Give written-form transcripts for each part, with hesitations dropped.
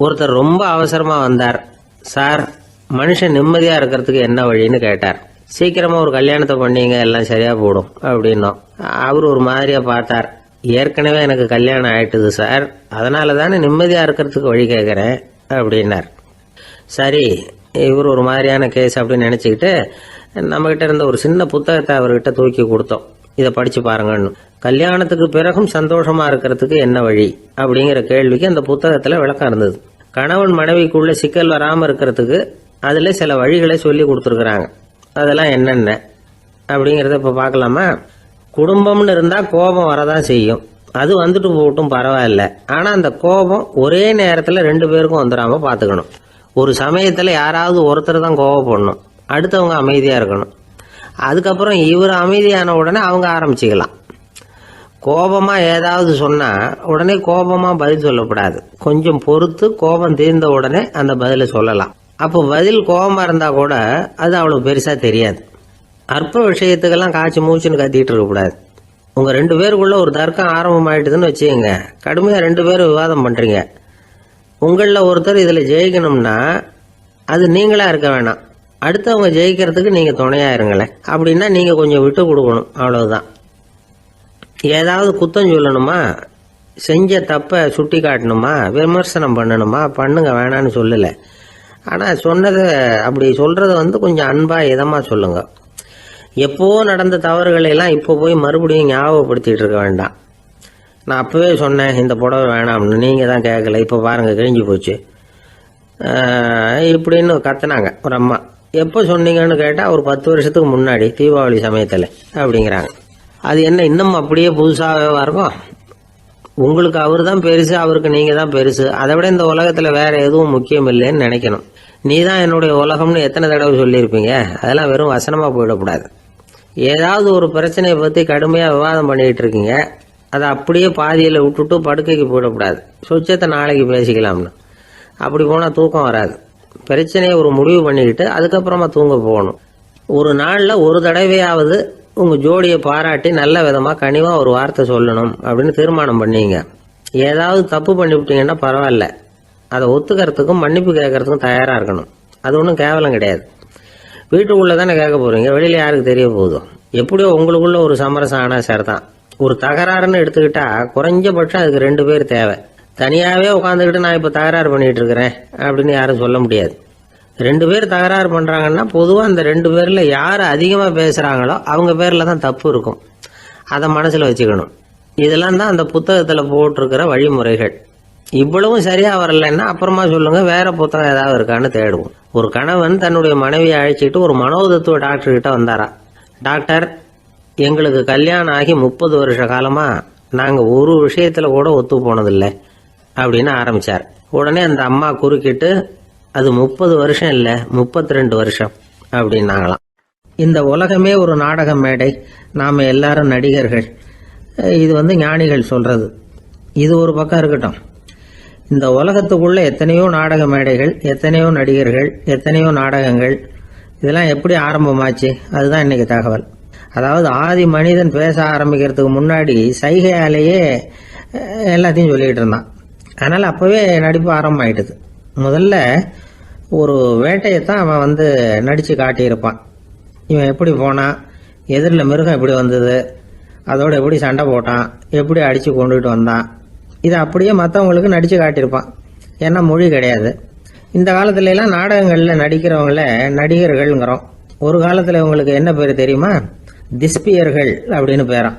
ஒருத்தர் ரொம்ப அவசரமா வந்தார். சார், மனுஷன் நிம்மதியா இருக்கிறதுக்கு என்ன வழின்னு கேட்டார். சீக்கிரமா ஒரு கல்யாணத்தை பண்ணீங்க, எல்லாம் சரியா போடும் அப்படின்னோம். அவர் ஒரு மாதிரியா பார்த்தார். ஏற்கனவே எனக்கு கல்யாணம் ஆயிட்டுது சார், அதனால தானே நிம்மதியா இருக்கிறதுக்கு வழி கேட்கறேன் அப்படின்னார். சரி, இவர் ஒரு மாதிரியான கேஸ் அப்படின்னு நினைச்சுக்கிட்டு நம்மகிட்ட இருந்த ஒரு சின்ன புத்தகத்தை அவர்கிட்ட தூக்கி கொடுத்தோம். இதை படிச்சு பாருங்கன்னு. கல்யாணத்துக்கு பிறகும் சந்தோஷமா இருக்கிறதுக்கு என்ன வழி அப்படிங்கிற கேள்விக்கு அந்த புத்தகத்துல விளக்கம் இருந்தது. கணவன் மனைவிக்குள்ள சிக்கல் வராம இருக்கிறதுக்கு அதுல சில வழிகளை சொல்லி கொடுத்துருக்குறாங்க. அதெல்லாம் என்னென்ன அப்படிங்கறத இப்ப பார்க்கலாமா? குடும்பம்னு இருந்தா கோபம் வரதான் செய்யும். அது வந்துட்டு போகட்டும், பரவாயில்ல. ஆனா அந்த கோபம் ஒரே நேரத்துல ரெண்டு பேருக்கும் வந்துடாம பாத்துக்கணும். ஒரு சமயத்துல யாராவது ஒருத்தர் தான் கோபப்படணும், அடுத்தவங்க அமைதியா இருக்கணும். அதுக்கப்புறம் இவர் அமைதியான உடனே அவங்க ஆரம்பிச்சுக்கலாம். கோபமா ஏதாவது சொன்னா உடனே கோபமா பதில் சொல்லக்கூடாது. கொஞ்சம் பொறுத்து கோபம் தீர்ந்த உடனே அந்த பதில சொல்லலாம். அப்போ பதில் கோபமா இருந்தா கூட அது அவ்வளவு பெருசா தெரியாது. அற்ப விஷயத்துக்கெல்லாம் காய்ச்சி மூச்சுன்னு கத்திட்டு இருக்க கூடாது. உங்க ரெண்டு பேருக்குள்ள ஒரு தர்க்கம் ஆரம்பமாயிட்டுதுன்னு வச்சுக்கோங்க. கடுமையா ரெண்டு பேரும் விவாதம் பண்றீங்க. உங்கள ஒருத்தர் இதுல ஜெயிக்கணும்னா அது நீங்களா இருக்க வேணாம், அடுத்தவங்க ஜெயிக்கிறதுக்கு நீங்க துணையா இருங்களேன். அப்படின்னா நீங்க கொஞ்சம் விட்டு கொடுக்கணும், அவ்வளவுதான். ஏதாவது குத்தம் சொல்லணுமா, செஞ்ச தப்ப சுட்டி காட்டணுமா, விமர்சனம் பண்ணணுமா, பண்ணுங்க, வேணான்னு சொல்லல. ஆனா சொன்னதை அப்படி சொல்றத கொஞ்சம் அன்பா இதமா சொல்லுங்க. எப்போ நடந்த தவறுகளை எல்லாம் இப்போ போய் மறுபடியும் ஞாபகப்படுத்திட்டு இருக்க வேண்டாம். நான் அப்பவே சொன்னேன் இந்த புடவை வேணாம்னு, நீங்க தான் கேட்கல, இப்ப பாருங்க கிழிஞ்சு போச்சு இப்படின்னு கத்துனாங்க ஒரு அம்மா. எப்போ சொன்னீங்கன்னு கேட்டா ஒரு 10 வருஷத்துக்கு முன்னாடி தீபாவளி சமயத்துல அப்படிங்கிறாங்க. அது என்ன இன்னும் அப்படியே புதுசாகவே இருக்கும்? உங்களுக்கு அவர் தான் பெருசு, அவருக்கு நீங்க தான் பெருசு. அதை விட இந்த உலகத்துல வேற எதுவும் முக்கியம் இல்லைன்னு நினைக்கணும். நீ தான் என்னுடைய உலகம்னு எத்தனை தடவை சொல்லியிருப்பீங்க? அதெல்லாம் வெறும் வசனமா போயிடக்கூடாது. ஏதாவது ஒரு பிரச்சனையை பத்தி கடுமையா விவாதம் பண்ணிட்டு இருக்கீங்க, அதை அப்படியே பாதியில விட்டுட்டு படுக்கைக்கு போயிடக்கூடாது. சொச்சத்தை நாளைக்கு பேசிக்கலாம்னு. அப்படி போனா தூக்கம் வராது. பிரச்சனையை ஒரு முடிவு பண்ணிக்கிட்டு அதுக்கப்புறமா தூங்க போகணும். ஒரு நாள்ல ஒரு தடவையாவது உங்க ஜோடியை பாராட்டி நல்ல விதமா கனிவா ஒரு வார்த்தை சொல்லணும் அப்படின்னு தீர்மானம் பண்ணீங்க. ஏதாவது தப்பு பண்ணிவிட்டீங்கன்னா பரவாயில்ல, அதை ஒத்துக்கிறதுக்கும் மன்னிப்பு கேட்கறதுக்கும் தயாரா இருக்கணும். அது ஒன்றும் கேவலம் கிடையாது. வீட்டுக்குள்ள தானே கேட்க போறீங்க, வெளியில யாருக்கு தெரிய போகுதோ? எப்படியோ உங்களுக்குள்ள ஒரு சமரசம் ஆனா சரிதான். ஒரு தகராறுன்னு எடுத்துக்கிட்டா குறைஞ்சபட்சம் அதுக்கு 2 பேர் தேவை. தனியாவே உட்காந்துக்கிட்டு நான் இப்ப தகராறு பண்ணிட்டு இருக்கிறேன் அப்படின்னு யாரும் சொல்ல முடியாது. 2 பேர் தகராறு பண்றாங்கன்னா பொதுவா அந்த 2 பேர்ல யாரு அதிகமா பேசுறாங்களோ அவங்க பேர்ல தான் தப்பு இருக்கும். அதை மனசுல வச்சுக்கணும். இதெல்லாம் தான் அந்த புத்தகத்துல போட்டிருக்கிற வழிமுறைகள். இவ்வளவும் சரியா வரலன்னா அப்புறமா சொல்லுங்க, வேற புத்தகம் ஏதாவது இருக்கான்னு தேடுவோம். ஒரு கணவன் தன்னுடைய மனைவியை அழைச்சிட்டு ஒரு மனோதத்துவ டாக்டர் கிட்ட வந்தாரா. டாக்டர், எங்களுக்கு கல்யாணம் ஆகி 30 வருஷ காலமா நாங்க ஒரு விஷயத்துல கூட ஒத்து போனதில்லை அப்படின்னு ஆரம்பிச்சார். உடனே அந்த அம்மா குறுக்கிட்டு, அது 30 வருஷம் இல்ல 32 வருஷம் அப்படின்னாங்களாம். இந்த உலகமே ஒரு நாடக மேடை, நாம எல்லாரும் நடிகர்கள். இது ஞானிகள் சொல்றது. இது ஒரு பக்கம் இருக்கட்டும். இந்த உலகத்துக்குள்ள எத்தனையோ நாடக மேடைகள், எத்தனையோ நடிகர்கள், எத்தனையோ நாடகங்கள். இதெல்லாம் எப்படி ஆரம்பமாச்சு? அதுதான் இன்னைக்கு தகவல். அதாவது ஆதி மனிதன் பேச ஆரம்பிக்கிறதுக்கு முன்னாடி சைகையாலேயே எல்லாத்தையும் சொல்லிக்கிட்டு இருந்தான். அதனால அப்பவே நடிப்பு ஆரம்பமாயிட்டுது. முதல்ல ஒரு வேட்டையத்தான் அவன் நடிச்சு காட்டியிருப்பான். இவன் எப்படி போனான், எதிரில் மிருகம் எப்படி வந்தது, அதோட எப்படி சண்டை போட்டான், எப்படி அடிச்சு கொண்டுகிட்டு வந்தான், இதை அப்படியே மற்றவங்களுக்கு நடிச்சு காட்டியிருப்பான். ஏன்னா மொழி கிடையாது. இந்த காலத்துல எல்லாம் நாடகங்கள்ல நடிக்கிறவங்கள நடிகர்கள்ங்கிறோம். ஒரு காலத்துல இவங்களுக்கு என்ன பேரு தெரியுமா? திஸ்பியர்கள் அப்படின்னு பேராம்.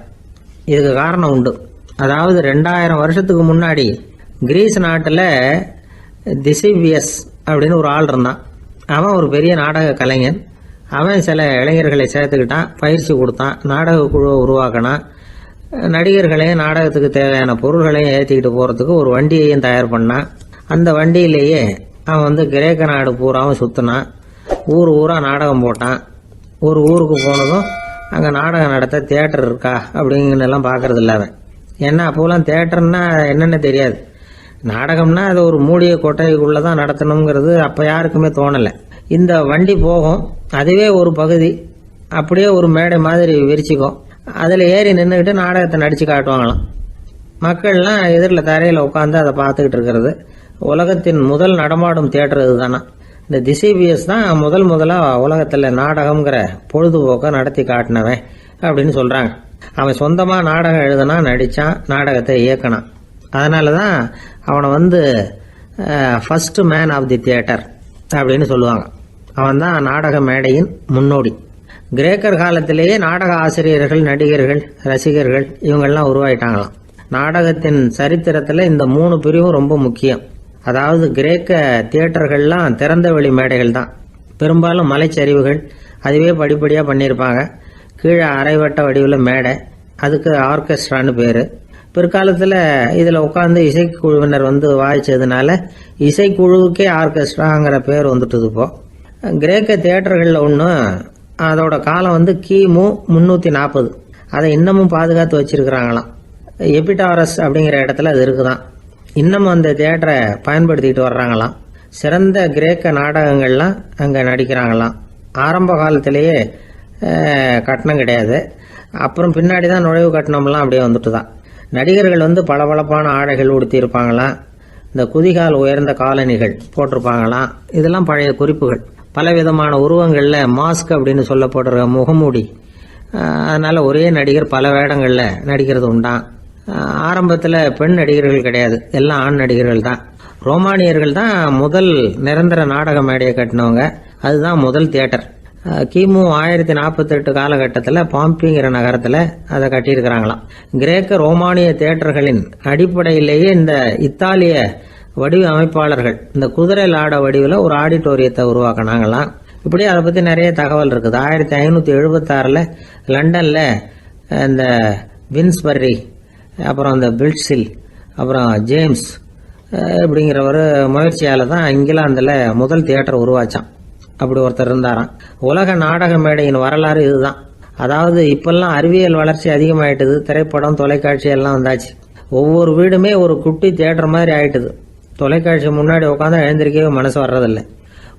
இதுக்கு காரணம் உண்டு. அதாவது 2000 வருஷத்துக்கு முன்னாடி கிரீஸ் நாட்டுல திசிவியஸ் அப்படின்னு ஒரு ஆள் இருந்தான். அவன் ஒரு பெரிய நாடக கலைஞன். அவன் சில இளைஞர்களை சேர்த்துக்கிட்டான், பயிற்சி கொடுத்தான், நாடக குழுவை உருவாக்கினான். நடிகர்களையும் நாடகத்துக்கு தேவையான பொருள்களையும் ஏற்றிக்கிட்டு போறதுக்கு ஒரு வண்டியையும் தயார் பண்ணான். அந்த வண்டியிலேயே அவன் கிரேக்க நாடு பூராவும் சுத்தினான். ஊர் ஊரா நாடகம் போட்டான். ஒரு ஊருக்கு போனதும் அங்க நாடகம் நடத்த தியேட்டர் இருக்கா அப்படிங்கன்னு எல்லாம் பாக்குறது இல்ல அவன். ஏன்னா அப்போலாம் தியேட்டர்னா என்னன்னு தெரியாது. நாடகம்னா அது ஒரு மூடிய கொட்டைக்குள்ளதான் நடத்தணுங்கிறது அப்ப யாருக்குமே தோணல. இந்த வண்டி போகும், அதுவே ஒரு பகுதி அப்படியே ஒரு மேடை மாதிரி விரிச்சுக்கும். அதுல ஏறி நின்றுகிட்டு நாடகத்தை நடிச்சு காட்டுவாங்களாம். மக்கள்லாம் எதிரில் தரையில உட்காந்து அதை பார்த்துக்கிட்டு இருக்கிறது. உலகத்தின் முதல் நடமாடும் தியேட்டர் இதுதானா. இந்த திசைபிஎஸ் தான் முதலா உலகத்துல நாடகம்ங்கிற பொழுதுபோக்க நடத்தி காட்டினவன் அப்படின்னு சொல்றாங்க. அவன் சொந்தமா நாடகம் எழுதுனா, நடிச்சான், நாடகத்தை இயக்கினான். அதனாலதான் அவனை first man of the theatre அப்படின்னு சொல்லுவாங்க. அவன் தான் நாடக மேடையின் முன்னோடி. கிரேக்கர் காலத்திலேயே நாடக ஆசிரியர்கள், நடிகர்கள், ரசிகர்கள் இவங்கெல்லாம் உருவாயிட்டாங்களாம். நாடகத்தின் சரித்திரத்தில் இந்த 3 பிரிவும் ரொம்ப முக்கியம். அதாவது கிரேக்க தியேட்டர்கள்லாம் திறந்த வெளி மேடைகள் தான். பெரும்பாலும் மலைச்சரிவுகள், அதுவே படிப்படியாக பண்ணியிருப்பாங்க. கீழே அரைவட்ட வடிவில் மேடை, அதுக்கு ஆர்கெஸ்ட்ரான்னு பேர். பிற்காலத்தில் இதில் உட்காந்து இசைக்குழுவினர் வாய்ச்சதுனால இசைக்குழுவுக்கே ஆர்கெஸ்ட்ராங்கிற பேர் வந்துட்டுது. இப்போ கிரேக்க தியேட்டர்களில் ஒன்று, அதோட காலம் கிமு 340. அதை இன்னமும் பாதுகாத்து வச்சிருக்கிறாங்களாம். எபிடாரஸ் அப்படிங்கிற இடத்துல அது இருக்குதான். இன்னமும் அந்த தியேட்டரை பயன்படுத்திட்டு வர்றாங்களாம். சிறந்த கிரேக்க நாடகங்கள்லாம் அங்கே நடிக்கிறாங்களாம். ஆரம்ப காலத்திலேயே கட்டணம் கிடையாது. அப்புறம் பின்னாடி தான் நுழைவு கட்டணம்லாம் அப்படியே வந்துட்டு தான். நடிகர்கள் பளபளப்பான ஆடைகள் உடுத்தி இருப்பாங்களாம். இந்த குதிகால் உயர்ந்த காலணிகள் போட்டிருப்பாங்களாம். இதெல்லாம் பழைய குறிப்புகள். பலவிதமான உருவங்களில் மாஸ்க் அப்படின்னு சொல்லப்படுற முகமூடி. அதனால ஒரே நடிகர் பல வேடங்களில் நடிக்கிறது உண்டான். ஆரம்பத்தில் பெண் நடிகர்கள் கிடையாது, எல்லாம் ஆண் நடிகர்கள் தான். ரோமானியர்கள் தான் முதல் நிரந்தர நாடக மேடையை கட்டினவங்க. அதுதான் முதல் தியேட்டர். கிமு 1048 காலகட்டத்தில் பாம்பிங்கிற நகரத்தில் அதை கட்டியிருக்கிறாங்களாம். கிரேக்க ரோமானிய தியேட்டர்களின் அடிப்படையிலேயே இந்த இத்தாலிய வடிவ அமைப்பாளர்கள் இந்த குதிரை லாட வடிவில் ஒரு ஆடிட்டோரியத்தை உருவாக்கினாங்களாம். இப்படி அதை பற்றி நிறைய தகவல் இருக்குது. 1576 லண்டனில் இந்த வின்ஸ்பர்ரி, அப்புறம் இந்த பில்ட்ஸில், அப்புறம் ஜேம்ஸ் இப்படிங்கிற ஒரு முயற்சியால் தான் இங்கிலாந்தில் முதல் தியேட்டர் உருவாச்சான். அப்படி ஒருத்தர் இருந்தாராம். உலக நாடக மேடையின் வரலாறு இதுதான். அதாவது இப்பெல்லாம் அறிவியல் வளர்ச்சி அதிகமாயிட்டுது. திரைப்படம், தொலைக்காட்சி எல்லாம் வந்தாச்சு. ஒவ்வொரு வீடுமே ஒரு குட்டி தியேட்டர் மாதிரி ஆயிட்டுது. தொலைக்காட்சி முன்னாடி உட்காந்து எழுந்திருக்கவே மனசு வர்றதில்லை.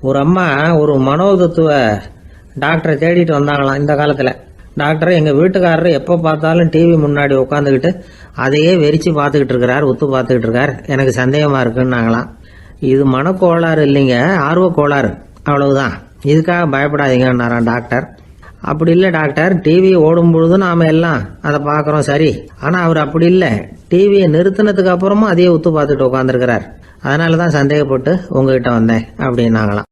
ஒரு அம்மா ஒரு மனோதத்துவ டாக்டரை தேடிட்டு வந்தாங்களாம் இந்த காலத்தில். டாக்டர், எங்கள் வீட்டுக்காரர் எப்போ பார்த்தாலும் டிவி முன்னாடி உட்காந்துக்கிட்டு அதையே வெறிச்சு பார்த்துக்கிட்டு இருக்கிறார், உத்து பார்த்துக்கிட்டு இருக்கார், எனக்கு சந்தேகமாக இருக்குன்னாங்களாம். இது மனக்கோளாறு இல்லைங்க, ஆர்வ கோளாறு, அவ்வளவுதான், இதுக்காக பயப்படாதீங்கன்னாராம் டாக்டர். அப்படி இல்லை டாக்டர், டிவி ஓடும் பொழுது நாம எல்லாம் அதை பார்க்குறோம் சரி, ஆனால் அவர் அப்படி இல்லை, டிவியை நிறுத்தினதுக்கு அப்புறமும் அதையே உத்து பார்த்துட்டு உட்காந்துருக்கிறார், அதனால தான் சந்தேகப்பட்டு உங்ககிட்ட வந்தேன் அப்படின்னாங்களாம்.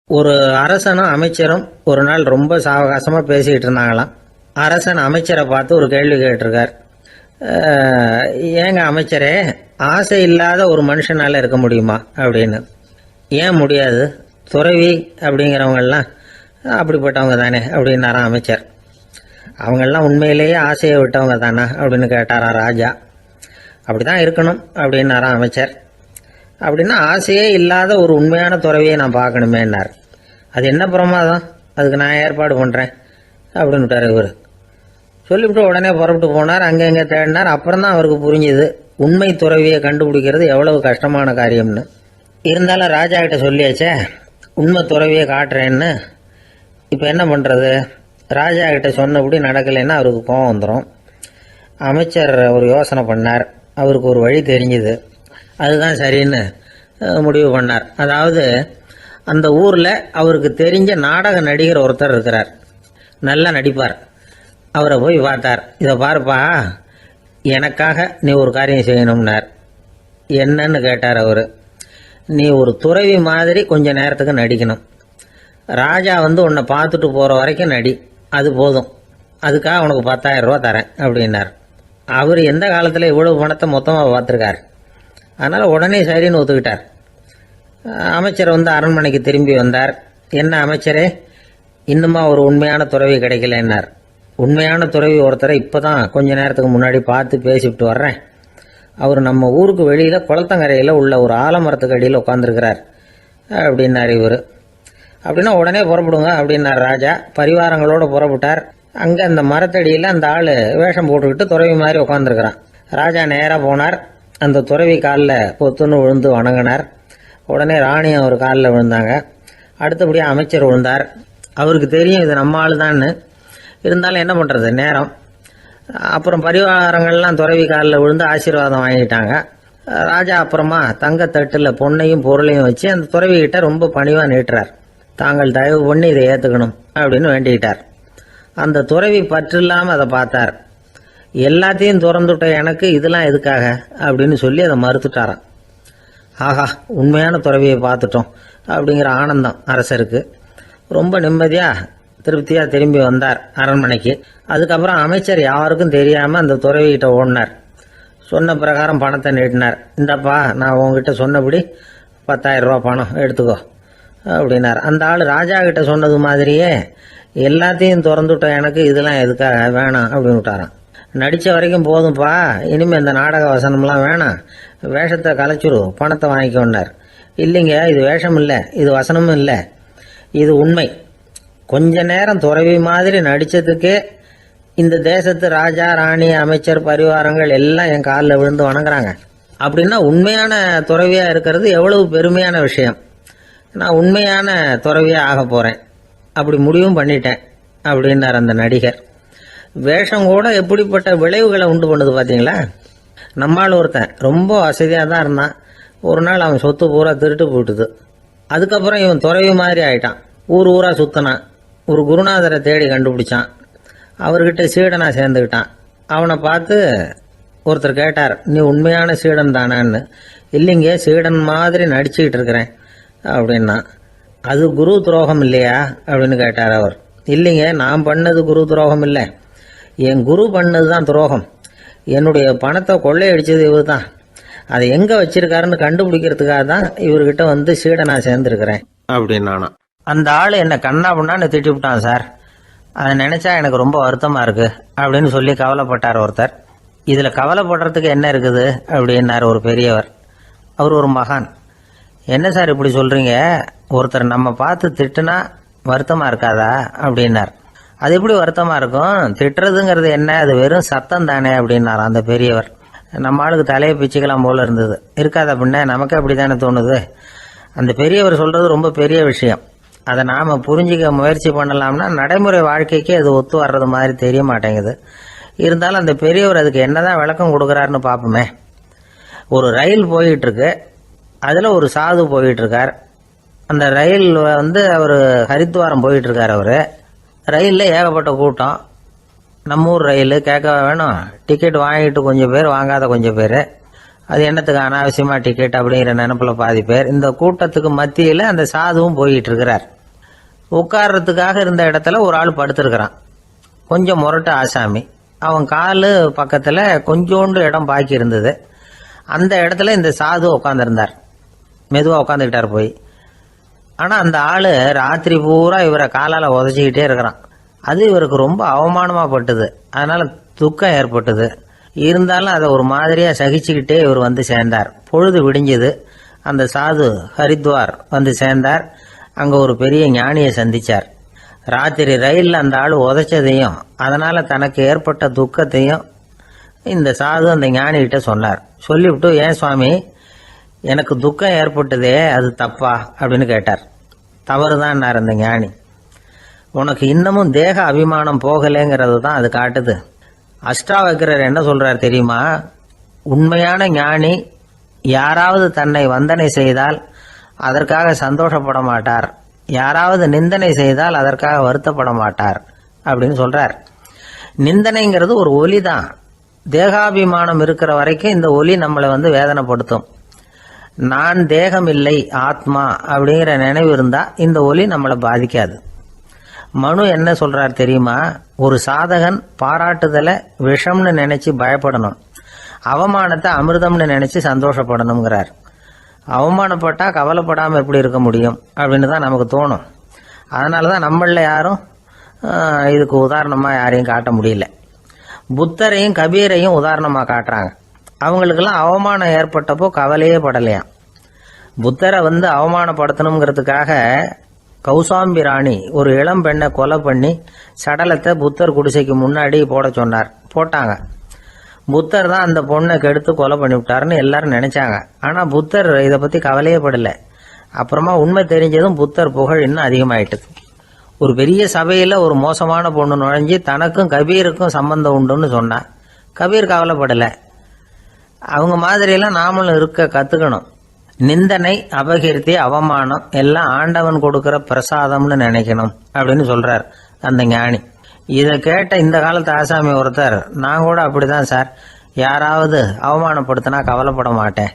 ஒரு அரசனும் அமைச்சரும் ஒரு நாள் ரொம்ப சாவகாசமாக பேசிக்கிட்டு இருந்தாங்களாம். அரசன் அமைச்சரை பார்த்து ஒரு கேள்வி கேட்டிருக்கார். ஏங்க அமைச்சரே, ஆசை இல்லாத ஒரு மனுஷனால இருக்க முடியுமா அப்படின்னு. ஏன் முடியாது, துறவி அப்படிங்கிறவங்கெல்லாம் அப்படிப்பட்டவங்க தானே அப்படின்னாராம் அமைச்சர். அவங்கெல்லாம் உண்மையிலேயே ஆசையை விட்டவங்க தானே அப்படின்னு கேட்டாரா ராஜா. அப்படிதான் இருக்கணும் அப்படின்னாராம் அமைச்சர். அப்படின்னா ஆசையே இல்லாத ஒரு உண்மையான துறவியை நான் பார்க்கணுமேன்னார். அது என்ன பிரமாதம், அதுக்கு நான் ஏற்பாடு பண்ணுறேன் அப்படின்னு விட்டார் இவர். சொல்லிவிட்டு உடனே புறப்பட்டு போனார். அங்கே எங்கே தேடினார். அப்புறம் தான் அவருக்கு புரிஞ்சுது உண்மை துறவியை கண்டுபிடிக்கிறது எவ்வளவு கஷ்டமான காரியம்னு. இருந்தாலும் ராஜா கிட்ட சொல்லியாச்சே உண்மை துறவியை காட்டுறேன்னு. இப்போ என்ன பண்ணுறது, ராஜா கிட்ட சொன்னபடி நடக்கலைன்னா அவருக்கு கோபம் வந்துடும். அமைச்சர் ஒரு யோசனை பண்ணார். அவருக்கு ஒரு வழி தெரிஞ்சுது. அதுதான் சரின்னு முடிவு பண்ணார். அதாவது அந்த ஊரில் அவருக்கு தெரிஞ்ச நாடக நடிகர் ஒருத்தர் இருக்கிறார், நல்லா நடிப்பார். அவரை போய் பார்த்தார். இதை பாருப்பா, எனக்காக நீ ஒரு காரியம் செய்யணும்னார். என்னன்னு கேட்டார் அவர். நீ ஒரு துறவி மாதிரி கொஞ்ச நேரத்துக்கு நடிக்கணும். ராஜா உன்னை பார்த்துட்டு போகிற வரைக்கும் நடி, அது போதும், அதுக்காக உனக்கு 10,000 ரூபா தரேன் அப்படின்னார். அவர் எந்த காலத்தில் இவ்வளவு பணத்தை மொத்தமாக பார்த்துருக்கார். அதனால் உடனே சரின்னு ஒத்துக்கிட்டார். அமைச்சர் அரண்மனைக்கு திரும்பி வந்தார். என்ன அமைச்சரே, இன்னுமா ஒரு உண்மையான துறவி கிடைக்கலன்னார். உண்மையான துறவி ஒருத்தரை இப்போ தான் கொஞ்ச நேரத்துக்கு முன்னாடி பார்த்து பேசிவிட்டு வர்றேன். அவர் நம்ம ஊருக்கு வெளியில் குளத்தங்கரையில் உள்ள ஒரு ஆலமரத்துக்கு அடியில் உட்காந்துருக்கிறார் அப்படின்னார் இவர். அப்படின்னா உடனே புறப்படுங்க அப்படின்னார் ராஜா. பரிவாரங்களோடு புறப்பட்டார். அங்கே அந்த மரத்தடியில் அந்த ஆள் வேஷம் போட்டுக்கிட்டு துறவி மாதிரி உட்காந்துருக்கிறான். ராஜா நேராக போனார். அந்த துறவி காலில் பொத்துன்னு விழுந்து வணங்கினார். உடனே ராணியும் அவர் காலில் விழுந்தாங்க. அடுத்தபடியாக அமைச்சர் விழுந்தார். அவருக்கு தெரியும் இது நம்ம ஆள் தான்னு. இருந்தாலும் என்ன பண்ணுறது, நேரம். அப்புறம் பரிவாரங்கள்லாம் துறவி காலில் விழுந்து ஆசீர்வாதம் வாங்கிட்டாங்க. ராஜா அப்புறமா தங்கத்தட்டுல பொண்ணையும் பொருளையும் வச்சு அந்த துறவிகிட்ட ரொம்ப பணிவா நீட்டுறார். தாங்கள் தயவு பண்ணி இதை ஏத்துக்கணும் அப்படின்னு வேண்டிக்கிட்டார். அந்த துறவி பற்றில்லாம அதை பார்த்தார். எல்லாத்தையும் திறந்துட்ட எனக்கு இதெல்லாம் எதுக்காக அப்படின்னு சொல்லி அதை மறுத்துட்டாராம். ஆஹா, உண்மையான துறவியை பார்த்துட்டோம் அப்படிங்கிற ஆனந்தம் அரசருக்கு. ரொம்ப நிம்மதியா திருப்தியா திரும்பி வந்தார் அரண்மனைக்கு. அதுக்கப்புறம் அமைச்சர் யாருக்கும் தெரியாம அந்த துறவிகிட்ட ஓடினார். சொன்ன பிரகாரம் பணத்தை நீட்டினார். இந்தப்பா, நான் உங்ககிட்ட சொன்னபடி 10,000 ரூபா பணம் எடுத்துக்கோ அப்படின்னார். அந்த ஆள் ராஜா கிட்ட சொன்னது மாதிரியே எல்லாத்தையும் திறந்துட்ட எனக்கு இதெல்லாம் எதுக்காக வேணாம் அப்படின்னு விட்டாராம். நடிச்ச வரைக்கும் போதும்பா, இனிமே இந்த நாடக வசனம்லாம் வேணாம், வேஷத்தை கலைச்சுரு, பணத்தை வாங்கிக்கொண்டார். இல்லைங்க, இது வேஷம் இல்லை, இது வசனமும் இல்லை, இது உண்மை. கொஞ்ச நேரம் துறவி மாதிரி நடிச்சதுக்கே இந்த தேசத்து ராஜா, ராணி, அமைச்சர், பரிவாரங்கள் எல்லாம் என் காலில் விழுந்து வணங்குறாங்க. அப்படின்னா உண்மையான துறவியா இருக்கிறது எவ்வளவு பெருமையான விஷயம். நான் உண்மையான துறவியா ஆக போறேன், அப்படி முடிவும் பண்ணிட்டேன் அப்படின்னார் அந்த நடிகர். வேஷம் கூட எப்படிப்பட்ட விளைவுகளை உண்டு பண்ணுது பார்த்தீங்களா. நம்மால் ஒருத்தன் ரொம்ப வசதியாக தான் இருந்தான். ஒரு நாள் அவன் சொத்து பூரா திருட்டு போட்டுது. அதுக்கப்புறம் இவன் துறவி மாதிரி ஆயிட்டான். ஊர் ஊரா சுத்தினான். ஒரு குருநாதரை தேடி கண்டுபிடிச்சான். அவர்கிட்ட சீடனா சேர்ந்துக்கிட்டான். அவனை பார்த்து ஒருத்தர் கேட்டார், நீ உண்மையான சீடன் தானான்னு. இல்லைங்க, சீடன் மாதிரி நடிச்சுக்கிட்டு இருக்கிறேன் அப்படின்னா. அது குரு துரோகம் இல்லையா அப்படின்னு கேட்டார் அவர். இல்லைங்க, நான் பண்ணது குரு துரோகம் இல்லை, என் குரு பண்ணது தான் துரோகம். என்னுடைய பணத்தை கொள்ளையடிச்சது இவர் தான். அதை எங்க வச்சிருக்காருன்னு கண்டுபிடிக்கிறதுக்காக தான் இவர்கிட்ட வந்து சீடனா சேர்ந்துருக்கிறேன் அப்படின்னானா. அந்த ஆள் என்ன கண்ணா பண்ணான்னு திட்டி விட்டான் சார். அதை நினைச்சா எனக்கு ரொம்ப வருத்தமா இருக்கு அப்படின்னு சொல்லி கவலைப்பட்டார் ஒருத்தர். இதுல கவலைப்படுறதுக்கு என்ன இருக்குது அப்படின்னாரு ஒரு பெரியவர். அவர் ஒரு மகான். என்ன சார் இப்படி சொல்றீங்க, ஒருத்தர் நம்ம பார்த்து திட்டுனா வருத்தமா இருக்காதா அப்படின்னார். அது எப்படி வருத்தமா இருக்கும், திட்டுறதுங்கிறது என்ன, அது வெறும் சத்தம் தானே அப்படின்னார் அந்த பெரியவர். நம்ம ஆளுக்கு தலையை பிச்சுக்கலாம் போல இருந்தது. இருக்காது அப்படின்னா நமக்கு அப்படித்தானே தோணுது. அந்த பெரியவர் சொல்றது ரொம்ப பெரிய விஷயம். அதை நாம புரிஞ்சிக்க முயற்சி பண்ணலாம்னா நடைமுறை வாழ்க்கைக்கு அது ஒத்து வர்றது மாதிரி தெரிய மாட்டேங்குது. இருந்தாலும் அந்த பெரியவர் அதுக்கு என்னதான் விளக்கம் கொடுக்கறாருன்னு பார்ப்போமே. ஒரு ரயில் போயிட்டு இருக்கு, அதுல ஒரு சாது போயிட்டு இருக்கார். அந்த ரயில் அவர் ஹரித்வாரம் போயிட்டு இருக்கார். அவரு ரயில்ல ஏகப்பட்ட கூட்டம். நம்ம ஊர் ரயில் கேட்க வேணும், டிக்கெட் வாங்கிட்டு கொஞ்சம் பேர், வாங்காத கொஞ்சம் பேர். அது என்னத்துக்கு அனாவசியமா டிக்கெட் அப்படிங்கிற நினைப்புல பாதி பேர். இந்த கூட்டத்துக்கு மத்தியில அந்த சாதுவும் போயிட்டு இருக்கிறார். உட்கார்றதுக்காக இருந்த இடத்துல ஒரு ஆள் படுத்திருக்கிறான். கொஞ்சம் முரட்டு ஆசாமி. அவன் காலு பக்கத்துல கொஞ்சோண்டு இடம் பாக்கி இருந்தது. அந்த இடத்துல இந்த சாது உட்காந்துருந்தார். மெதுவா உட்காந்துக்கிட்டார் போய். ஆனா அந்த ஆளு ராத்திரி பூரா இவரை காலால உதச்சிக்கிட்டே இருக்கிறான். அது இவருக்கு ரொம்ப அவமானமா பட்டது. அதனால துக்கம் ஏற்பட்டது. இருந்தாலும் அதை ஒரு மாதிரியா சகிச்சுக்கிட்டே இவர் வந்து சேர்ந்தார். பொழுது விடிஞ்சது. அந்த சாது ஹரித்வார் வந்து சேர்ந்தார். அங்க ஒரு பெரிய ஞானியை சந்திச்சார். ராத்திரி ரயில்ல அந்த ஆளு உதைச்சதையும் அதனால தனக்கு ஏற்பட்ட துக்கத்தையும் இந்த சாது அந்த ஞானி கிட்ட சொன்னார். சொல்லிவிட்டு, ஏன் சுவாமி, எனக்கு துக்கம் ஏற்பட்டதே அது தப்பா அப்படின்னு கேட்டார். தவறுதான் அந்த ஞானி. உனக்கு இன்னமும் தேக அபிமானம் போகலைங்கிறது தான் அது காட்டுது. அஷ்டாவக்ரர் என்ன சொல்றார் தெரியுமா, உண்மையான ஞானி யாராவது தன்னை வந்தனை செய்தால் அதற்காக சந்தோஷப்பட மாட்டார், யாராவது நிந்தனை செய்தால் அதற்காக வருத்தப்பட மாட்டார் அப்படின்னு சொல்றார். நிந்தனைங்கிறது ஒரு ஒலி தான். தேகாபிமானம் இருக்கிற வரைக்கும் இந்த ஒலி நம்மளை வேதனைப்படுத்தும். நான் தேகம் இல்லை, ஆத்மா அப்படிங்கிற நினைவு இருந்தா இந்த ஒலி நம்மளை பாதிக்காது. மனு என்ன சொல்றார் தெரியுமா, ஒரு சாதகன் பாராட்டுதலை விஷம்னு நினைச்சு பயப்படணும், அவமானத்தை அமிர்தம்னு நினைச்சு சந்தோஷப்படணுங்கிறார். அவமானப்பட்டா கவலைப்படாம எப்படி இருக்க முடியும் அப்படின்னு தான் நமக்கு தோணும். அதனாலதான் நம்மள யாரும் இதுக்கு உதாரணமா யாரையும் காட்ட முடியல. புத்தரையும் கபீரையும் உதாரணமா காட்டுறாங்க. அவங்களுக்கெல்லாம் அவமானம் ஏற்பட்டப்போ கவலையே படலையாம். புத்தரை அவமானப்படுத்தணுங்கிறதுக்காக கௌசாம்பி ராணி ஒரு இளம் பெண்ணை கொலை பண்ணி சடலத்தை புத்தர் குடிசைக்கு முன்னாடி போட சொன்னார். போட்டாங்க. புத்தர் தான் அந்த பொண்ணை கெடுத்து கொலை பண்ணி விட்டாருன்னு எல்லாரும் நினைச்சாங்க. ஆனா புத்தர் இதை பத்தி கவலையே படல. அப்புறமா உண்மை தெரிஞ்சதும் புத்தர் புகழ் இன்னும் அதிகமாயிட்டது. ஒரு பெரிய சபையில ஒரு மோசமான பொண்ணு நுழைஞ்சு தனக்கும் கபீருக்கும் சம்பந்தம் உண்டுன்னு சொன்னா கபீர் கவலைப்படல. அவங்க மாதிரியெல்லாம் நாமளும் இருக்க கத்துக்கணும். நிந்தனை, அபகீர்த்தி, அவமானம் எல்லாம் ஆண்டவன் கொடுக்கிற பிரசாதம்னு நினைக்கணும் அப்படின்னு சொல்றார் அந்த ஞானி. இதை கேட்ட இந்த காலத்து ஆசாமி ஒருத்தர், நான் கூட அப்படிதான் சார், யாராவது அவமானப்படுத்தினா கவலைப்பட மாட்டேன்.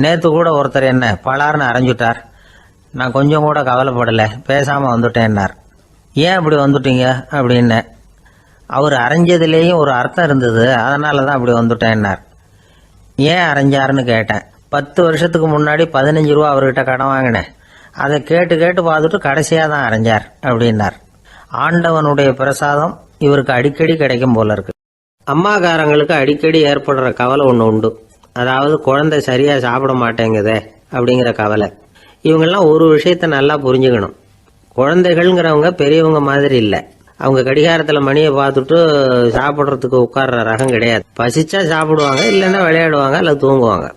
நேத்து கூட ஒருத்தர் என்ன பலார்னு அரைஞ்சுட்டார், நான் கொஞ்சம் கூட கவலைப்படலை, பேசாம வந்துட்டேன்னார். ஏன் அப்படி வந்துட்டீங்க அப்படின்னு. அவர் அரைஞ்சதுலேயும் ஒரு அர்த்தம் இருந்தது, அதனால தான் அப்படி வந்துட்டேன்னார். ஏன் அரைஞ்சாருன்னு கேட்டேன். 10 வருஷத்துக்கு முன்னாடி 15 ரூபா அவர்கிட்ட கடன் வாங்கினேன், அதை கேட்டு கேட்டு பார்த்துட்டு கடைசியாக தான் அரைஞ்சார் அப்படின்னார். ஆண்டவனுடைய பிரசாதம் இவருக்கு அடிக்கடி கிடைக்கும் போல இருக்கு. அம்மாக்காரங்களுக்கு அடிக்கடி ஏற்படுற கவலை ஒன்று உண்டு, அதாவது குழந்தை சரியாக சாப்பிட மாட்டேங்குதே அப்படிங்கிற கவலை. இவங்கெல்லாம் ஒரு விஷயத்த நல்லா புரிஞ்சுக்கணும். குழந்தைகள்ங்கிறவங்க பெரியவங்க மாதிரி இல்லை. அவங்க கடிகாரத்தில் மணியை பார்த்துட்டு சாப்பிட்றதுக்கு உட்கார்ற ரகம் கிடையாது. பசிச்சா சாப்பிடுவாங்க, இல்லைன்னா விளையாடுவாங்க அல்லது தூங்குவாங்க.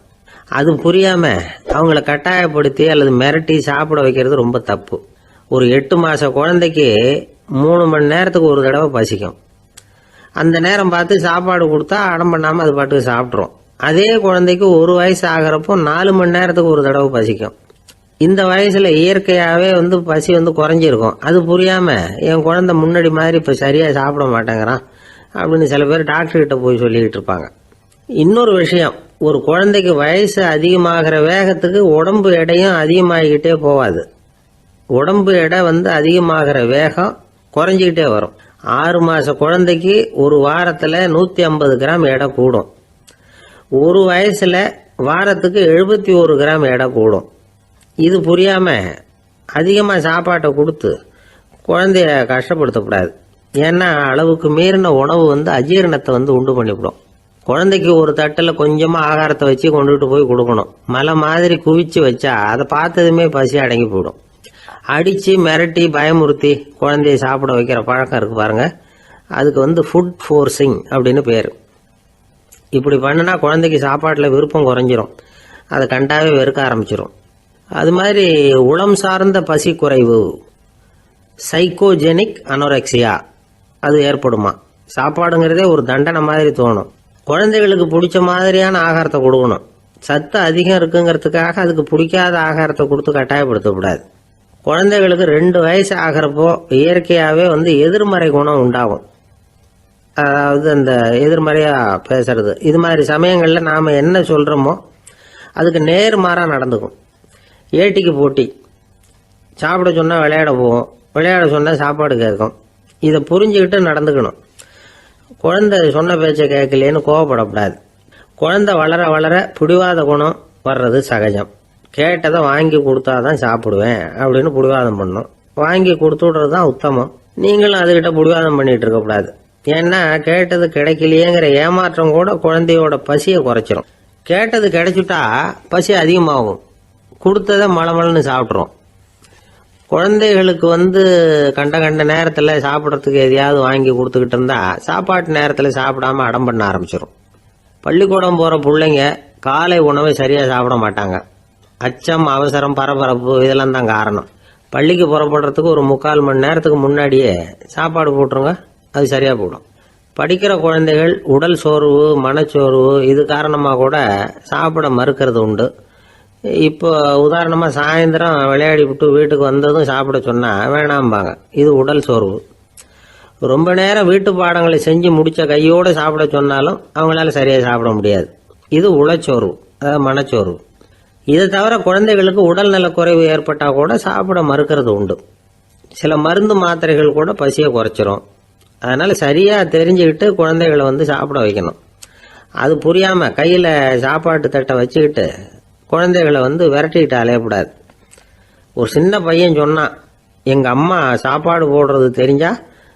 அது புரியாம அவங்கள கட்டாயப்படுத்தி அல்லது மிரட்டி சாப்பிட வைக்கிறது ரொம்ப தப்பு. ஒரு 8 மாச குழந்தைக்கு 3 மணி நேரத்துக்கு ஒரு தடவை பசிக்கும். அந்த நேரம் பார்த்து சாப்பாடு கொடுத்தா அடம் பண்ணாம அது பாட்டுக்கு சாப்பிட்றோம். அதே குழந்தைக்கு 1 வயசு ஆகிறப்போ 4 மணி நேரத்துக்கு ஒரு தடவை பசிக்கும். இந்த வயசுல இயற்கையாவே பசி குறைஞ்சிருக்கும். அது புரியாம என் குழந்தை முன்னாடி மாதிரி இப்ப சரியா சாப்பிட மாட்டேங்கிறான் அப்படின்னு சில பேர் டாக்டர் கிட்ட போய் சொல்லிக்கிட்டு இருப்பாங்க. இன்னொரு விஷயம், ஒரு குழந்தைக்கு வயசு அதிகமாகிற வேகத்துக்கு உடம்பு எடையும் அதிகமாகிக்கிட்டே போவாது. உடம்பு எடை அதிகமாகிற வேகம் குறைஞ்சிக்கிட்டே வரும். 6 மாச குழந்தைக்கு ஒரு வாரத்துல 150 கிராம் எடை கூடும். ஒரு வயசுல வாரத்துக்கு 71 கிராம் எடை கூடும். இது புரியாம அதிகமா சாப்பாட்டை கொடுத்து குழந்தைய கஷ்டப்படுத்தக்கூடாது. ஏன்னா அளவுக்கு மீறின உணவு அஜீரணத்தை உண்டு பண்ணிவிடும். குழந்தைக்கு ஒரு தட்டில் கொஞ்சமா ஆகாரத்தை வச்சு கொண்டுகிட்டு போய் கொடுக்கணும். மலை மாதிரி குவிச்சு வச்சா அதை பார்த்ததுமே பசி அடங்கி போயிடும். அடிச்சு மிரட்டி பயமுறுத்தி குழந்தைய சாப்பிட வைக்கிற பழக்கம் இருக்கு பாருங்க, அதுக்கு ஃபுட் ஃபோர்சிங் அப்படின்னு பேரு. இப்படி பண்ணினா குழந்தைக்கு சாப்பாட்டில் விருப்பம் குறைஞ்சிரும், அதை கண்டாவே வெறுக்க ஆரம்பிச்சிடும். அது மாதிரி உளம் சார்ந்த பசி குறைவு, சைக்கோஜெனிக் அனோரெக்சியா, அது ஏற்படுமா. சாப்பாடுங்கிறதே ஒரு தண்டனை மாதிரி தோணும். குழந்தைகளுக்கு பிடிச்ச மாதிரியான ஆகாரத்தை கொடுக்கணும். சத்து அதிகம் இருக்குங்கிறதுக்காக அதுக்கு பிடிக்காத ஆகாரத்தை கொடுத்து கட்டாயப்படுத்தக்கூடாது. குழந்தைகளுக்கு 2 வயசு ஆகிறப்போ இயற்கையாகவே எதிர்மறை குணம் உண்டாகும். அதாவது அந்த எதிர்மறையா பேசுறது. இது மாதிரி சமயங்களில் நாம் என்ன சொல்கிறோமோ அதுக்கு நேர்மாறாக நடந்துக்கும். ஏட்டிக்கு போட்டி, சாப்பிட சொன்னால் விளையாட போவோம், விளையாட சொன்னால் சாப்பாடு கேட்கும். இதை புரிஞ்சுக்கிட்டு நடந்துக்கணும். குழந்தை சொன்ன பேச்சை கேட்கலேன்னு கோவப்படக்கூடாது. குழந்தை வளர வளர பிடிவாத குணம் வர்றது சகஜம். கேட்டதை வாங்கி கொடுத்தாதான் சாப்பிடுவேன் அப்படின்னு பிடிவாதம் பண்ணும். வாங்கி கொடுத்து விடுறது தான் உத்தமம். நீங்களும் அதுகிட்ட பிடிவாதம் பண்ணிட்டு இருக்கக்கூடாது. ஏன்னா கேட்டது கிடைக்கலையேங்கிற ஏமாற்றம் கூட குழந்தையோட பசியை குறைச்சிரும். கேட்டது கிடைச்சிட்டா பசி அதிகமாகும், கொடுத்ததை மளமளன்னு சாப்பிட்றோம். குழந்தைகளுக்கு கண்ட கண்ட நேரத்தில் சாப்பிட்றதுக்கு எதையாவது வாங்கி கொடுத்துக்கிட்டு இருந்தா சாப்பாட்டு நேரத்தில் சாப்பிடாம அடம் பண்ண ஆரம்பிச்சிடும். பள்ளிக்கூடம் போகிற பிள்ளைங்க காலை உணவை சரியாக சாப்பிட மாட்டாங்க. அச்சம், அவசரம், பரபரப்பு இதெல்லாம் தான் காரணம். பள்ளிக்கு புறப்படுறதுக்கு ஒரு 3/4 மணி நேரத்துக்கு முன்னாடியே சாப்பாடு போட்டுருங்க, அது சரியாக போடும். படிக்கிற குழந்தைகள் உடல் சோர்வு, மனச்சோர்வு இது காரணமாக கூட சாப்பிட மறுக்கிறது உண்டு. இப்போ உதாரணமாக சாயந்தரம் விளையாடி விட்டு வீட்டுக்கு வந்ததும் சாப்பிட சொன்னால் வேணாம்பாங்க. இது உடல் சோர்வு. ரொம்ப நேரம் வீட்டு பாடங்களை செஞ்சு முடித்த கையோடு சாப்பிட சொன்னாலும் அவங்களால சரியாக சாப்பிட முடியாது. இது உளச்சோர்வு, அதாவது மனச்சோர்வு. இதை தவிர குழந்தைகளுக்கு உடல் நல குறைவு ஏற்பட்டால் கூட சாப்பிட மறுக்கிறது உண்டு. சில மருந்து மாத்திரைகள் கூட பசியை குறைச்சிரும். அதனால சரியாக தெரிஞ்சுக்கிட்டு குழந்தைகளை சாப்பிட வைக்கணும். அது புரியாமல் கையில் சாப்பாட்டு தட்டை வச்சுக்கிட்டு குழந்தைகளை விரட்டிக்கிட்டு அலையக்கூடாது. ஒரு சின்ன பையன் சொன்னான், எங்கள் அம்மா சாப்பாடு போடுறது தெரிஞ்சா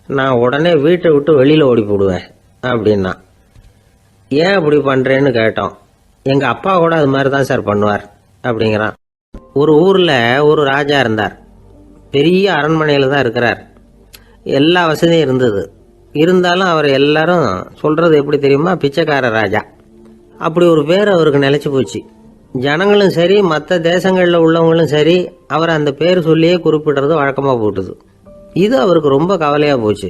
நான் உடனே வீட்டை விட்டு வெளியில் ஓடி போடுவேன் அப்படின்னா. ஏன் அப்படி பண்ணுறேன்னு கேட்டோம். எங்கள் அப்பா கூட அது மாதிரி தான் சார் பண்ணுவார் அப்படிங்கிறான். ஒரு ஊரில் ஒரு ராஜா இருந்தார். பெரிய அரண்மனையில் தான் இருக்கிறார். எல்லா வசதியும் இருந்தது. இருந்தாலும் அவர் எல்லாரும் சொல்கிறது எப்படி தெரியுமா, பிச்சைக்கார ராஜா. அப்படி ஒரு பேர் அவருக்கு நிலைச்சி போச்சு. ஜனங்களும் சரி, மற்ற தேசங்களில் உள்ளவங்களும் சரி, அவர் அந்த பேர் சொல்லியே குறிப்பிடுறது வழக்கமாக போட்டுது. இது அவருக்கு ரொம்ப கவலையாக போச்சு.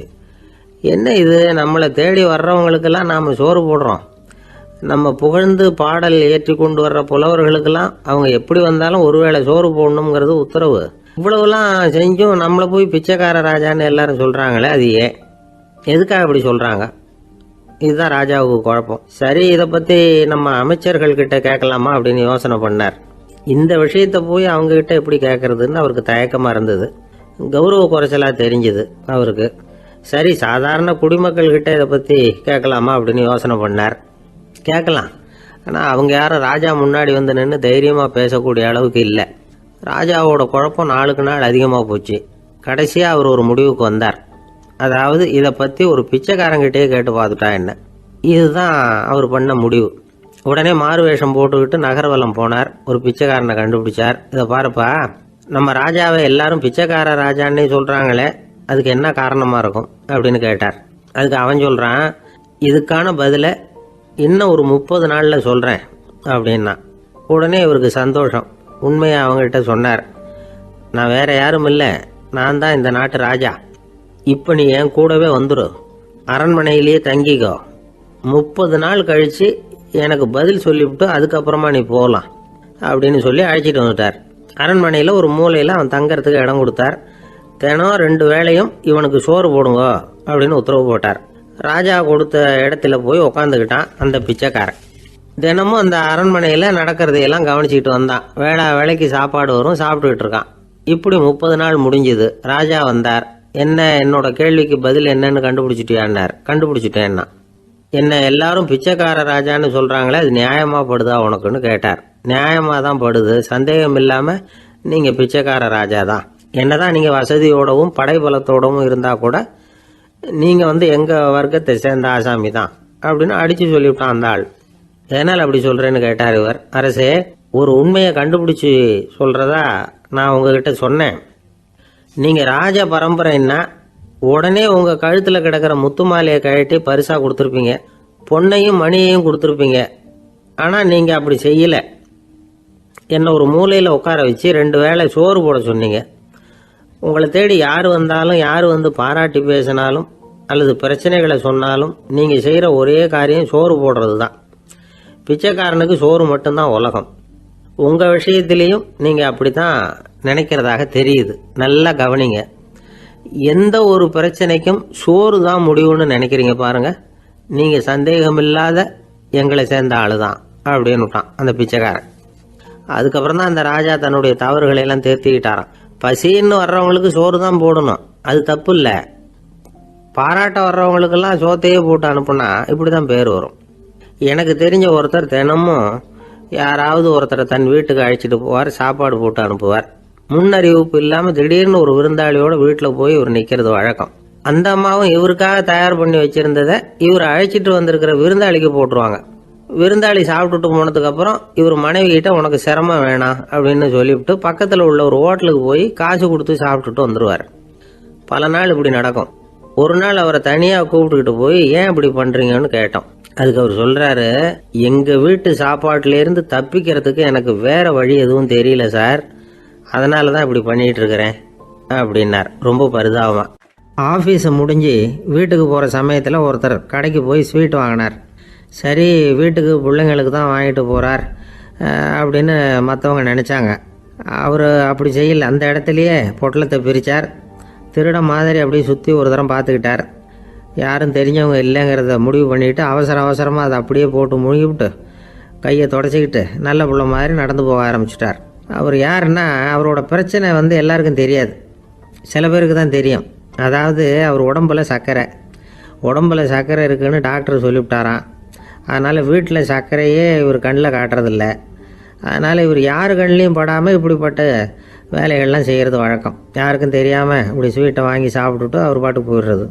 என்ன இது, நம்மளை தேடி வர்றவங்களுக்கெல்லாம் நாம் சோறு போடுறோம், நம்ம புகழ்ந்து பாடல் ஏற்றி கொண்டு வர்ற புலவர்களுக்கெல்லாம் அவங்க எப்படி வந்தாலும் ஒருவேளை சோறு போடணுங்கிறது உத்தரவு. இவ்வளவுலாம் செஞ்சும் நம்மளை போய் பிச்சைக்கார ராஜான்னு எல்லாரும் சொல்றாங்களே, அது ஏன், எதுக்காக இப்படி சொல்றாங்க? இதுதான் ராஜாவுக்கு குழப்பம். சரி, இதை பத்தி நம்ம அமைச்சர்கள் கிட்ட கேட்கலாமா அப்படின்னு யோசனை பண்ணார். இந்த விஷயத்த போய் அவங்க கிட்ட எப்படி கேட்கறதுன்னு அவருக்கு தயக்கமா இருந்தது. கௌரவ குறைச்சலா தெரிஞ்சது அவருக்கு. சரி, சாதாரண குடிமக்கள் கிட்ட இதை பத்தி கேட்கலாமா அப்படின்னு யோசனை பண்ணார். கேட்கலாம், ஆனா அவங்க யாரும் ராஜா முன்னாடி வந்து நின்று தைரியமா பேசக்கூடிய அளவுக்கு இல்லை. ராஜாவோட குழப்பம் நாளுக்கு நாள் அதிகமா போச்சு. கடைசியா அவர் ஒரு முடிவுக்கு வந்தார். அதாவது இதை பத்தி ஒரு பிச்சைக்காரங்கிட்டே கேட்டு பார்த்துட்டா என்ன, இதுதான் அவர் பண்ண முடிவு. உடனே மாறு வேஷம் போட்டுக்கிட்டு நகர்வலம் போனார். ஒரு பிச்சைக்காரனை கண்டுபிடிச்சார். இதை பாருப்பா, நம்ம ராஜாவை எல்லாரும் பிச்சைக்கார ராஜான்னே சொல்றாங்களே, அதுக்கு என்ன காரணமா இருக்கும் அப்படின்னு கேட்டார். அதுக்கு அவன் சொல்றான், இதுக்கான பதில இன்னும் ஒரு 30 நாள்ல சொல்றேன் அப்படின்னா. உடனே இவருக்கு சந்தோஷம். உண்மையை அவங்ககிட்ட சொன்னார். நான் வேற யாரும் இல்லை, நான் தான் இந்த நாட்டு ராஜா. இப்போ நீ என் கூடவே வந்துடும், அரண்மனையிலேயே தங்கிக்கோ. 30 நாள் கழிச்சு எனக்கு பதில் சொல்லிவிட்டு அதுக்கப்புறமா நீ போகலாம் அப்படின்னு சொல்லி அழைச்சிட்டு வந்துட்டார். அரண்மனையில் ஒரு மூலையில் அவன் தங்கறதுக்கு இடம் கொடுத்தார். தினம் 2 வேளையும் இவனுக்கு சோறு போடுங்க அப்படின்னு உத்தரவு போட்டார். ராஜா கொடுத்த இடத்துல போய் உக்காந்துக்கிட்டான் அந்த பிச்சைக்காரன். தினமும் அந்த அரண்மனையில் நடக்கிறதையெல்லாம் கவனிச்சுக்கிட்டு வந்தான். வேளைக்கு சாப்பாடு வரும், சாப்பிட்டுக்கிட்டு இருக்கான். இப்படி 30 நாள் முடிஞ்சுது. ராஜா வந்தார். என்ன, என்னோட கேள்விக்கு பதில் என்னன்னு கண்டுபிடிச்சிட்டியான்னார். கண்டுபிடிச்சிட்டேன்னா. என்ன எல்லாரும் பிச்சைக்கார ராஜான்னு சொல்றாங்களே, அது நியாயமா படுதா உனக்குன்னு கேட்டார். நியாயமா தான் படுது, சந்தேகம் இல்லாம நீங்க பிச்சைக்கார ராஜா தான். என்னதான் நீங்க வசதியோடவும் படைபலத்தோடவும் இருந்தா கூட நீங்க எங்க வர்க்கத்தை சேர்ந்த ஆசாமி தான் அப்படின்னு அடிச்சு சொல்லிவிட்டான் அந்த ஆள். எதனால் அப்படி சொல்றேன்னு கேட்டார் இவர். அரசே, ஒரு உண்மையை கண்டுபிடிச்சு சொல்றதா நான் உங்ககிட்ட சொன்னேன். நீங்க ராஜ பரம்பரைன்னா உடனே உங்க கழுத்துல கிடக்கிற முத்து மாலையை கழட்டி பரிசா கொடுத்துருப்பீங்க, பொன்னையும் மணியையும் கொடுத்துருப்பீங்க. ஆனா நீங்க அப்படி செய்யல. என்ன ஒரு மூலையில உட்கார வச்சு 2 வேளை சோறு போட சொன்னீங்க. உங்களை தேடி யார் வந்தாலும், யார் வந்து பாராட்டி பேசினாலும் அல்லது பிரச்சனைகளை சொன்னாலும் நீங்க செய்யற ஒரே காரியம் சோறு போடுறது தான். பிச்சைக்காரனுக்கு சோறு மட்டும்தான் உலகம். உங்க விஷயத்திலையும் நீங்க அப்படித்தான் நினைக்கிறதாக தெரியுது. நல்லா கவனிங்க. எந்த ஒரு பிரச்சனைக்கும் சோறு தான் முடிவுன்னு நினைக்கிறீங்க பாருங்க. நீங்க சந்தேகமில்லாத எங்களை சேர்ந்த ஆளுதான் அப்படின்னுட்டான் அந்த பிச்சைக்காரன். அதுக்கப்புறம் தான் அந்த ராஜா தன்னுடைய தவறுகளை எல்லாம் தேர்த்திக்கிட்டாராம். பசின்னு வர்றவங்களுக்கு சோறு தான் போடணும், அது தப்பு இல்லை. பாராட்ட வர்றவங்களுக்கெல்லாம் சோத்தையே போட்டு அனுப்புனா இப்படிதான் பேர் வரும். எனக்கு தெரிஞ்ச ஒருத்தர் தினமும் யாராவது ஒருத்தரை தன் வீட்டுக்கு அழைச்சிட்டு போவார், சாப்பாடு போட்டு அனுப்புவார். முன்னறிவிப்பு இல்லாம திடீர்னு ஒரு விருந்தாளியோட வீட்டில் போய் இவர் நிக்கிறது வழக்கம். அந்த அம்மாவும் இவருக்காக தயார் பண்ணி வச்சிருந்ததை இவர் அழைச்சிட்டு வந்திருக்கிற விருந்தாளிக்கு போட்டுருவாங்க. விருந்தாளி சாப்பிட்டுட்டு போனதுக்கு அப்புறம் இவர் மனைவி கிட்ட உனக்கு சிரமம் வேணாம் அப்படின்னு சொல்லிவிட்டு பக்கத்தில் உள்ள ஒரு ஹோட்டலுக்கு போய் காசு கொடுத்து சாப்பிட்டுட்டு வந்துருவார். பல நாள் இப்படி நடக்கும். ஒரு நாள் அவரை தனியா கூப்பிட்டுக்கிட்டு போய் ஏன் இப்படி பண்றீங்கன்னு கேட்டோம். அதுக்கு அவர் சொல்றாரு, எங்க வீட்டு சாப்பாட்டுல இருந்து தப்பிக்கிறதுக்கு எனக்கு வேற வழி எதுவும் தெரியல சார், அதனாலதான் இப்படி பண்ணிட்டு இருக்கிறேன் அப்படின்னார் ரொம்ப பரிதாபமா. ஆபீஸ் முடிஞ்சு வீட்டுக்கு போற சமயத்துல ஒருத்தர் கடைக்கு போய் ஸ்வீட் வாங்கினார். சரி, வீட்டுக்கு பிள்ளைங்களுக்கு தான் வாங்கிட்டு போறார் அப்படின்னு மற்றவங்க நினைச்சாங்க. அவர் அப்படி செய்யல. அந்த இடத்துலயே பொட்டலத்தை பிரிச்சார். திருட மாதிரி அப்படியே சுற்றி ஒரு தரம் பார்த்துக்கிட்டார். யாரும் தெரிஞ்சவங்க இல்லைங்கிறத முடிவு பண்ணிவிட்டு அவசரமாக அதை அப்படியே போட்டு முழுகிவிட்டு கையை தொடச்சிக்கிட்டு நல்ல பிள்ளை மாதிரி நடந்து போக ஆரம்பிச்சிட்டார். அவர் யாருன்னா, அவரோட பிரச்சனை எல்லாருக்கும் தெரியாது, சில பேருக்கு தான் தெரியும். அதாவது அவர் உடம்புல சர்க்கரை இருக்குன்னு டாக்டர் சொல்லிவிட்டாராம். அதனால் வீட்டில் சர்க்கரையே இவர் கண்ணில் காட்டுறதில்ல. அதனால் இவர் யார் கண்ணிலையும் படாமல் இப்படிப்பட்ட வேலைகள்லாம் செய்கிறது வழக்கம். யாருக்கும் தெரியாமல் இப்படி ஸ்வீட்டை வாங்கி சாப்பிட்டுட்டு அவர் பாட்டுக்கு போயிடுறது.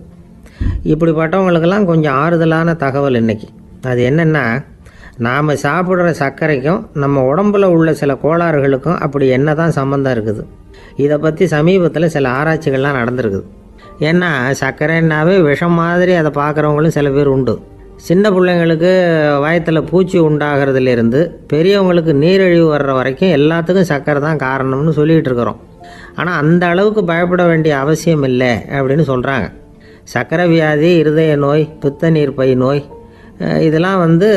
இப்படிப்பட்டவங்களுக்கெல்லாம் கொஞ்சம் ஆறுதலான தகவல் இன்னைக்கு. அது என்னென்னா, நாம் சாப்பிட்ற சர்க்கரைக்கும் நம்ம உடம்புல உள்ள சில கோளாறுகளுக்கும் அப்படி என்ன தான் சம்மந்தம் இருக்குது. இதை பற்றி சமீபத்தில் சில ஆராய்ச்சிகள்லாம் நடந்திருக்குது. ஏன்னா சர்க்கரைன்னாவே விஷம் மாதிரி அதை பார்க்குறவங்களும் சில பேர் உண்டு. சின்ன பிள்ளைங்களுக்கு வயத்தில் பூச்சி உண்டாகிறதுலேருந்து பெரியவங்களுக்கு நீரிழிவு வர்ற வரைக்கும் எல்லாத்துக்கும் சர்க்கரை தான் காரணம்னு சொல்லிகிட்டு இருக்கிறோம். ஆனால் அந்த அளவுக்கு பயப்பட வேண்டிய அவசியம் இல்லை அப்படின்னு சொல்கிறாங்க. சர்க்கரை வியாதி, இருதய நோய், பித்த நீர் பை நோய், இதெல்லாம் வந்து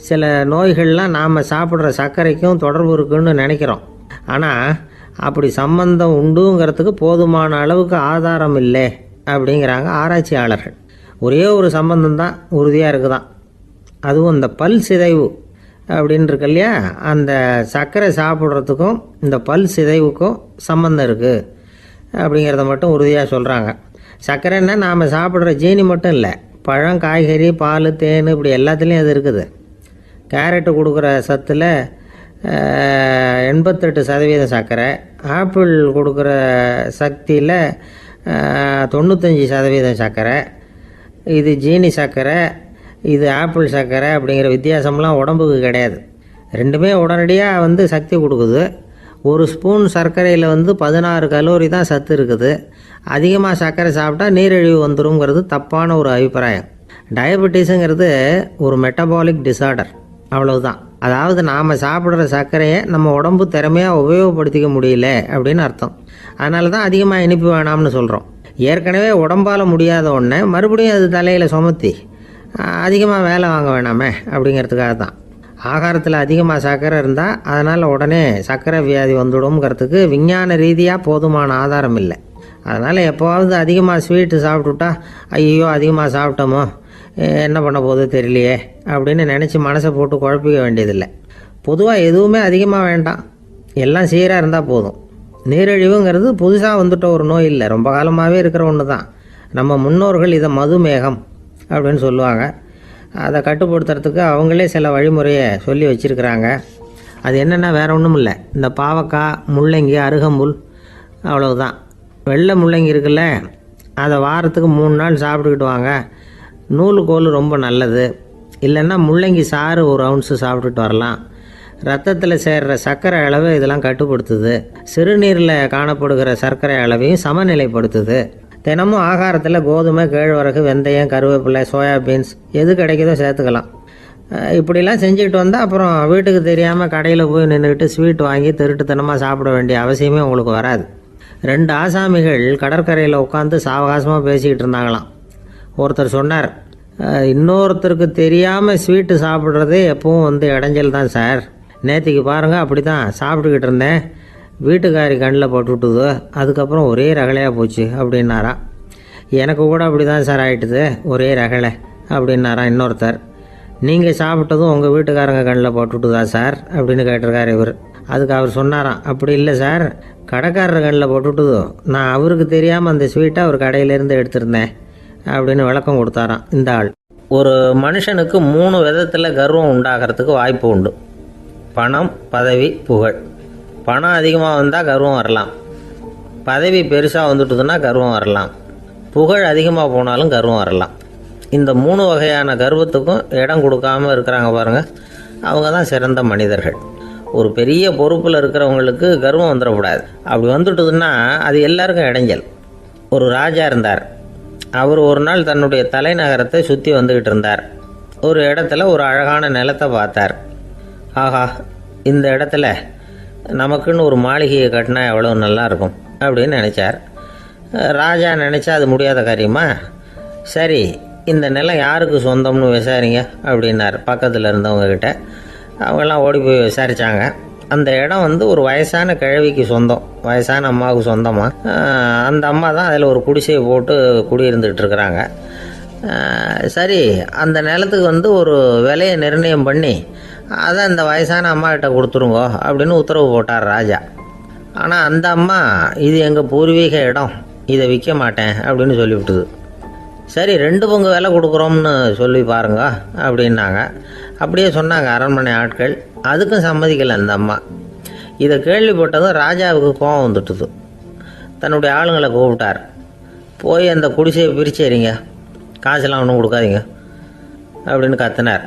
சில நோய்கள்லாம் நாம் சாப்பிட்ற சர்க்கரைக்கும் தொடர்பு இருக்குன்னு நினைக்கிறோம். ஆனால் அப்படி சம்பந்தம் உண்டுங்கிறதுக்கு போதுமான அளவுக்கு ஆதாரம் இல்லை அப்படிங்கிறாங்க ஆராய்ச்சியாளர்கள். ஒரே ஒரு சம்பந்தம் தான் உறுதியாக இருக்குதான். அதுவும் இந்த பல் சிதைவு அப்படின்னு இருக்கு இல்லையா, அந்த சர்க்கரை சாப்பிட்றதுக்கும் இந்த பல் சிதைவுக்கும் சம்பந்தம் இருக்குது அப்படிங்கிறத மட்டும் உறுதியாக சொல்கிறாங்க. சர்க்கரைன்னா நாம் சாப்பிட்ற ஜீனி மட்டும் இல்லை, பழம், காய்கறி, பால், தேன், இப்படி எல்லாத்துலேயும் அது இருக்குது. கேரட்டு கொடுக்குற சத்தில் 88% சர்க்கரை, ஆப்பிள் கொடுக்குற சக்தியில் 95% சர்க்கரை. இது ஜீனி சர்க்கரை, இது ஆப்பிள் சர்க்கரை அப்படிங்கிற வித்தியாசம்லாம் உடம்புக்கு கிடையாது. ரெண்டுமே உடனடியாக வந்து சக்தி கொடுக்குது. ஒரு ஸ்பூன் சர்க்கரையில் வந்து 16 கலோரி தான் சத்து இருக்குது. அதிகமாக சர்க்கரை சாப்பிட்டா நீரிழிவு வந்துருங்கிறது தப்பான ஒரு அபிப்பிராயம். டயபெட்டிஸுங்கிறது ஒரு மெட்டபாலிக் டிசார்டர், அவ்வளவுதான். அதாவது நாம் சாப்பிட்ற சர்க்கரையை நம்ம உடம்பு திறமையாக உபயோகப்படுத்திக்க முடியல அப்படின்னு அர்த்தம். அதனால தான் அதிகமாக இனிப்பு வேணாம்னு சொல்கிறோம். ஏற்கனவே உடம்பால் முடியாத ஒன்றை மறுபடியும் அது தலையில் சுமத்தி அதிகமாக வேலை வாங்க வேணாமே அப்படிங்கிறதுக்காக தான். ஆகாரத்தில் அதிகமாக சர்க்கரை இருந்தால் அதனால் உடனே சர்க்கரை வியாதி வந்துடும்ங்கிறதுக்கு விஞ்ஞான ரீதியாக போதுமான ஆதாரம் இல்லை. அதனால் எப்போவாவது அதிகமாக ஸ்வீட்டு சாப்பிட்டுட்டா ஐயோ அதிகமாக சாப்பிட்டோமோ என்ன பண்ண போகுது தெரியலையே அப்படின்னு நினச்சி மனசை போட்டு குழப்பிக்க வேண்டியதில்லை. பொதுவாக எதுவுமே அதிகமாக வேண்டாம், எல்லாம் சீராக இருந்தால் போதும். நீரிழிவுங்கிறது புதுசாக வந்துட்ட ஒரு நோய் இல்லை, ரொம்ப காலமாகவே இருக்கிற ஒன்று தான். நம்ம முன்னோர்கள் இதை மதுமேகம் அப்படின்னு சொல்லுவாங்க. அதை கட்டுப்படுத்துறதுக்கு அவங்களே சில வழிமுறையை சொல்லி வச்சுருக்கிறாங்க. அது என்னென்னா வேறு ஒன்றும் இல்லை, இந்த பாவக்காய், முள்ளங்கி, அருகம்புல், அவ்வளவுதான். வெள்ளை முள்ளங்கி இருக்குல்ல, அதை வாரத்துக்கு 3 நாள் சாப்பிட்டுக்கிட்டு வாங்க. நூலுக்கோல் ரொம்ப நல்லது. இல்லைன்னா முள்ளங்கி சாறு 1 ounce சாப்பிட்டுட்டு வரலாம். ரத்தத்தில் சேர்கிற சர்க்கரை அளவை இதெல்லாம் கட்டுப்படுத்துது. சிறுநீரில் காணப்படுகிற சர்க்கரை அளவையும் சமநிலைப்படுத்துது. தினமும் ஆகாரத்தில் கோதுமை, கேழ்வரகு, வெந்தயம், கருவேப்பிலை, சோயாபீன்ஸ் எது கிடைக்குதோ சேர்த்துக்கலாம். இப்படிலாம் செஞ்சுக்கிட்டு வந்தால் அப்புறம் வீட்டுக்கு தெரியாமல் கடையில் போய் நின்றுக்கிட்டு ஸ்வீட் வாங்கி திருட்டுத்தனமாக சாப்பிட வேண்டிய அவசியமே உங்களுக்கு வராது. 2 ஆசாமிகள் கடற்கரையில் உட்காந்து சாவகாசமாக பேசிக்கிட்டு இருந்தாங்களாம். ஒருத்தர் சொன்னார், இன்னொருத்தருக்கு தெரியாமல் ஸ்வீட்டு சாப்பிட்றதே எப்பவும் வந்து இடைஞ்சல் தான் சார். நேற்றுக்கு பாருங்கள் அப்படி தான் சாப்பிட்டுக்கிட்டு இருந்தேன், வீட்டுக்காரி கண்ணில் போட்டுவிட்டுது, அதுக்கப்புறம் ஒரே ரகலையாக போச்சு அப்படின்னாரா. எனக்கு கூட அப்படி தான் சார் ஆகிட்டுது, ஒரே ரகலை அப்படின்னாரா இன்னொருத்தர். நீங்கள் சாப்பிட்டதும் உங்கள் வீட்டுக்காரங்க கண்ணில் போட்டுவிட்டுதா சார் அப்படின்னு கேட்டிருக்காரு இவர். அதுக்கு அவர் சொன்னாராம், அப்படி இல்லை சார், கடைக்காரர் கண்ணில் போட்டுவிட்டுதோ, நான் அவருக்கு தெரியாமல் அந்த ஸ்வீட்டை அவர் கடையிலேருந்து எடுத்திருந்தேன் அப்படின்னு விளக்கம் கொடுத்தாராம் இந்த ஆள். ஒரு மனுஷனுக்கு 3 விதத்தில் கர்வம் உண்டாகிறதுக்கு வாய்ப்பு உண்டு. பணம், பதவி, புகழ். பணம் அதிகமாக வந்தால் கர்வம் வரலாம், பதவி பெருசாக வந்துட்டுதுன்னா கர்வம் வரலாம், புகழ் அதிகமாக போனாலும் கர்வம் வரலாம். இந்த 3 வகையான கர்வத்துக்கும் இடம் கொடுக்காமல் இருக்கிறாங்க பாருங்கள், அவங்க தான் சிறந்த மனிதர்கள். ஒரு பெரிய பொறுப்பில் இருக்கிறவங்களுக்கு கர்வம் வந்துடக்கூடாது. அப்படி வந்துட்டுதுன்னா அது எல்லாருக்கும் இடைஞ்சல். ஒரு ராஜா இருந்தார். அவர் ஒரு நாள் தன்னுடைய தலைநகரத்தை சுற்றி வந்துக்கிட்டு இருந்தார். ஒரு இடத்துல ஒரு அழகான நிலத்தை பார்த்தார். ஆஹா, இந்த இடத்துல நமக்குன்னு ஒரு மாளிகையை கட்டினா எவ்வளோ நல்லாயிருக்கும் அப்படின்னு நினச்சார். ராஜா நினச்சா அது முடியாத காரியமா? சரி, இந்த நிலம் யாருக்கு சொந்தம்னு விசாரிங்க அப்படின்னார் பக்கத்தில் இருந்தவங்கக்கிட்ட. அவங்கெல்லாம் ஓடி போய் விசாரித்தாங்க. அந்த இடம் வந்து ஒரு வயசான கிழவிக்கு சொந்தம், வயசான அம்மாவுக்கு சொந்தமாக. அந்த அம்மா தான் அதில் ஒரு குடிசையை போட்டு குடியிருந்துகிட்டு இருக்கிறாங்க. சரி, அந்த நிலத்துக்கு வந்து ஒரு விலையை நிர்ணயம் பண்ணி அதை அந்த வயசான அம்மாக்கிட்ட கொடுத்துருங்கோ அப்படின்னு உத்தரவு போட்டார் ராஜா. ஆனால் அந்த அம்மா, இது எங்கள் பூர்வீக இடம், இதை விற்க மாட்டேன் அப்படின்னு சொல்லிவிட்டுது. சரி, 2 பங்கு விலை கொடுக்குறோம்னு சொல்லி பாருங்க அப்படின்னாங்க. அப்படியே சொன்னாங்க அரண்மனை ஆட்கள். அதுக்கும் சம்மதிக்கலை அந்த அம்மா. இதை கேள்விப்பட்டதும் ராஜாவுக்கு கோபம் வந்துட்டுது. தன்னுடைய ஆளுங்களை கூப்பிட்டார். போய் அந்த குடிசையை பிரித்து எறிங்க, காசெல்லாம் ஒன்றும் கொடுக்காதீங்க அப்படின்னு கத்தினார்.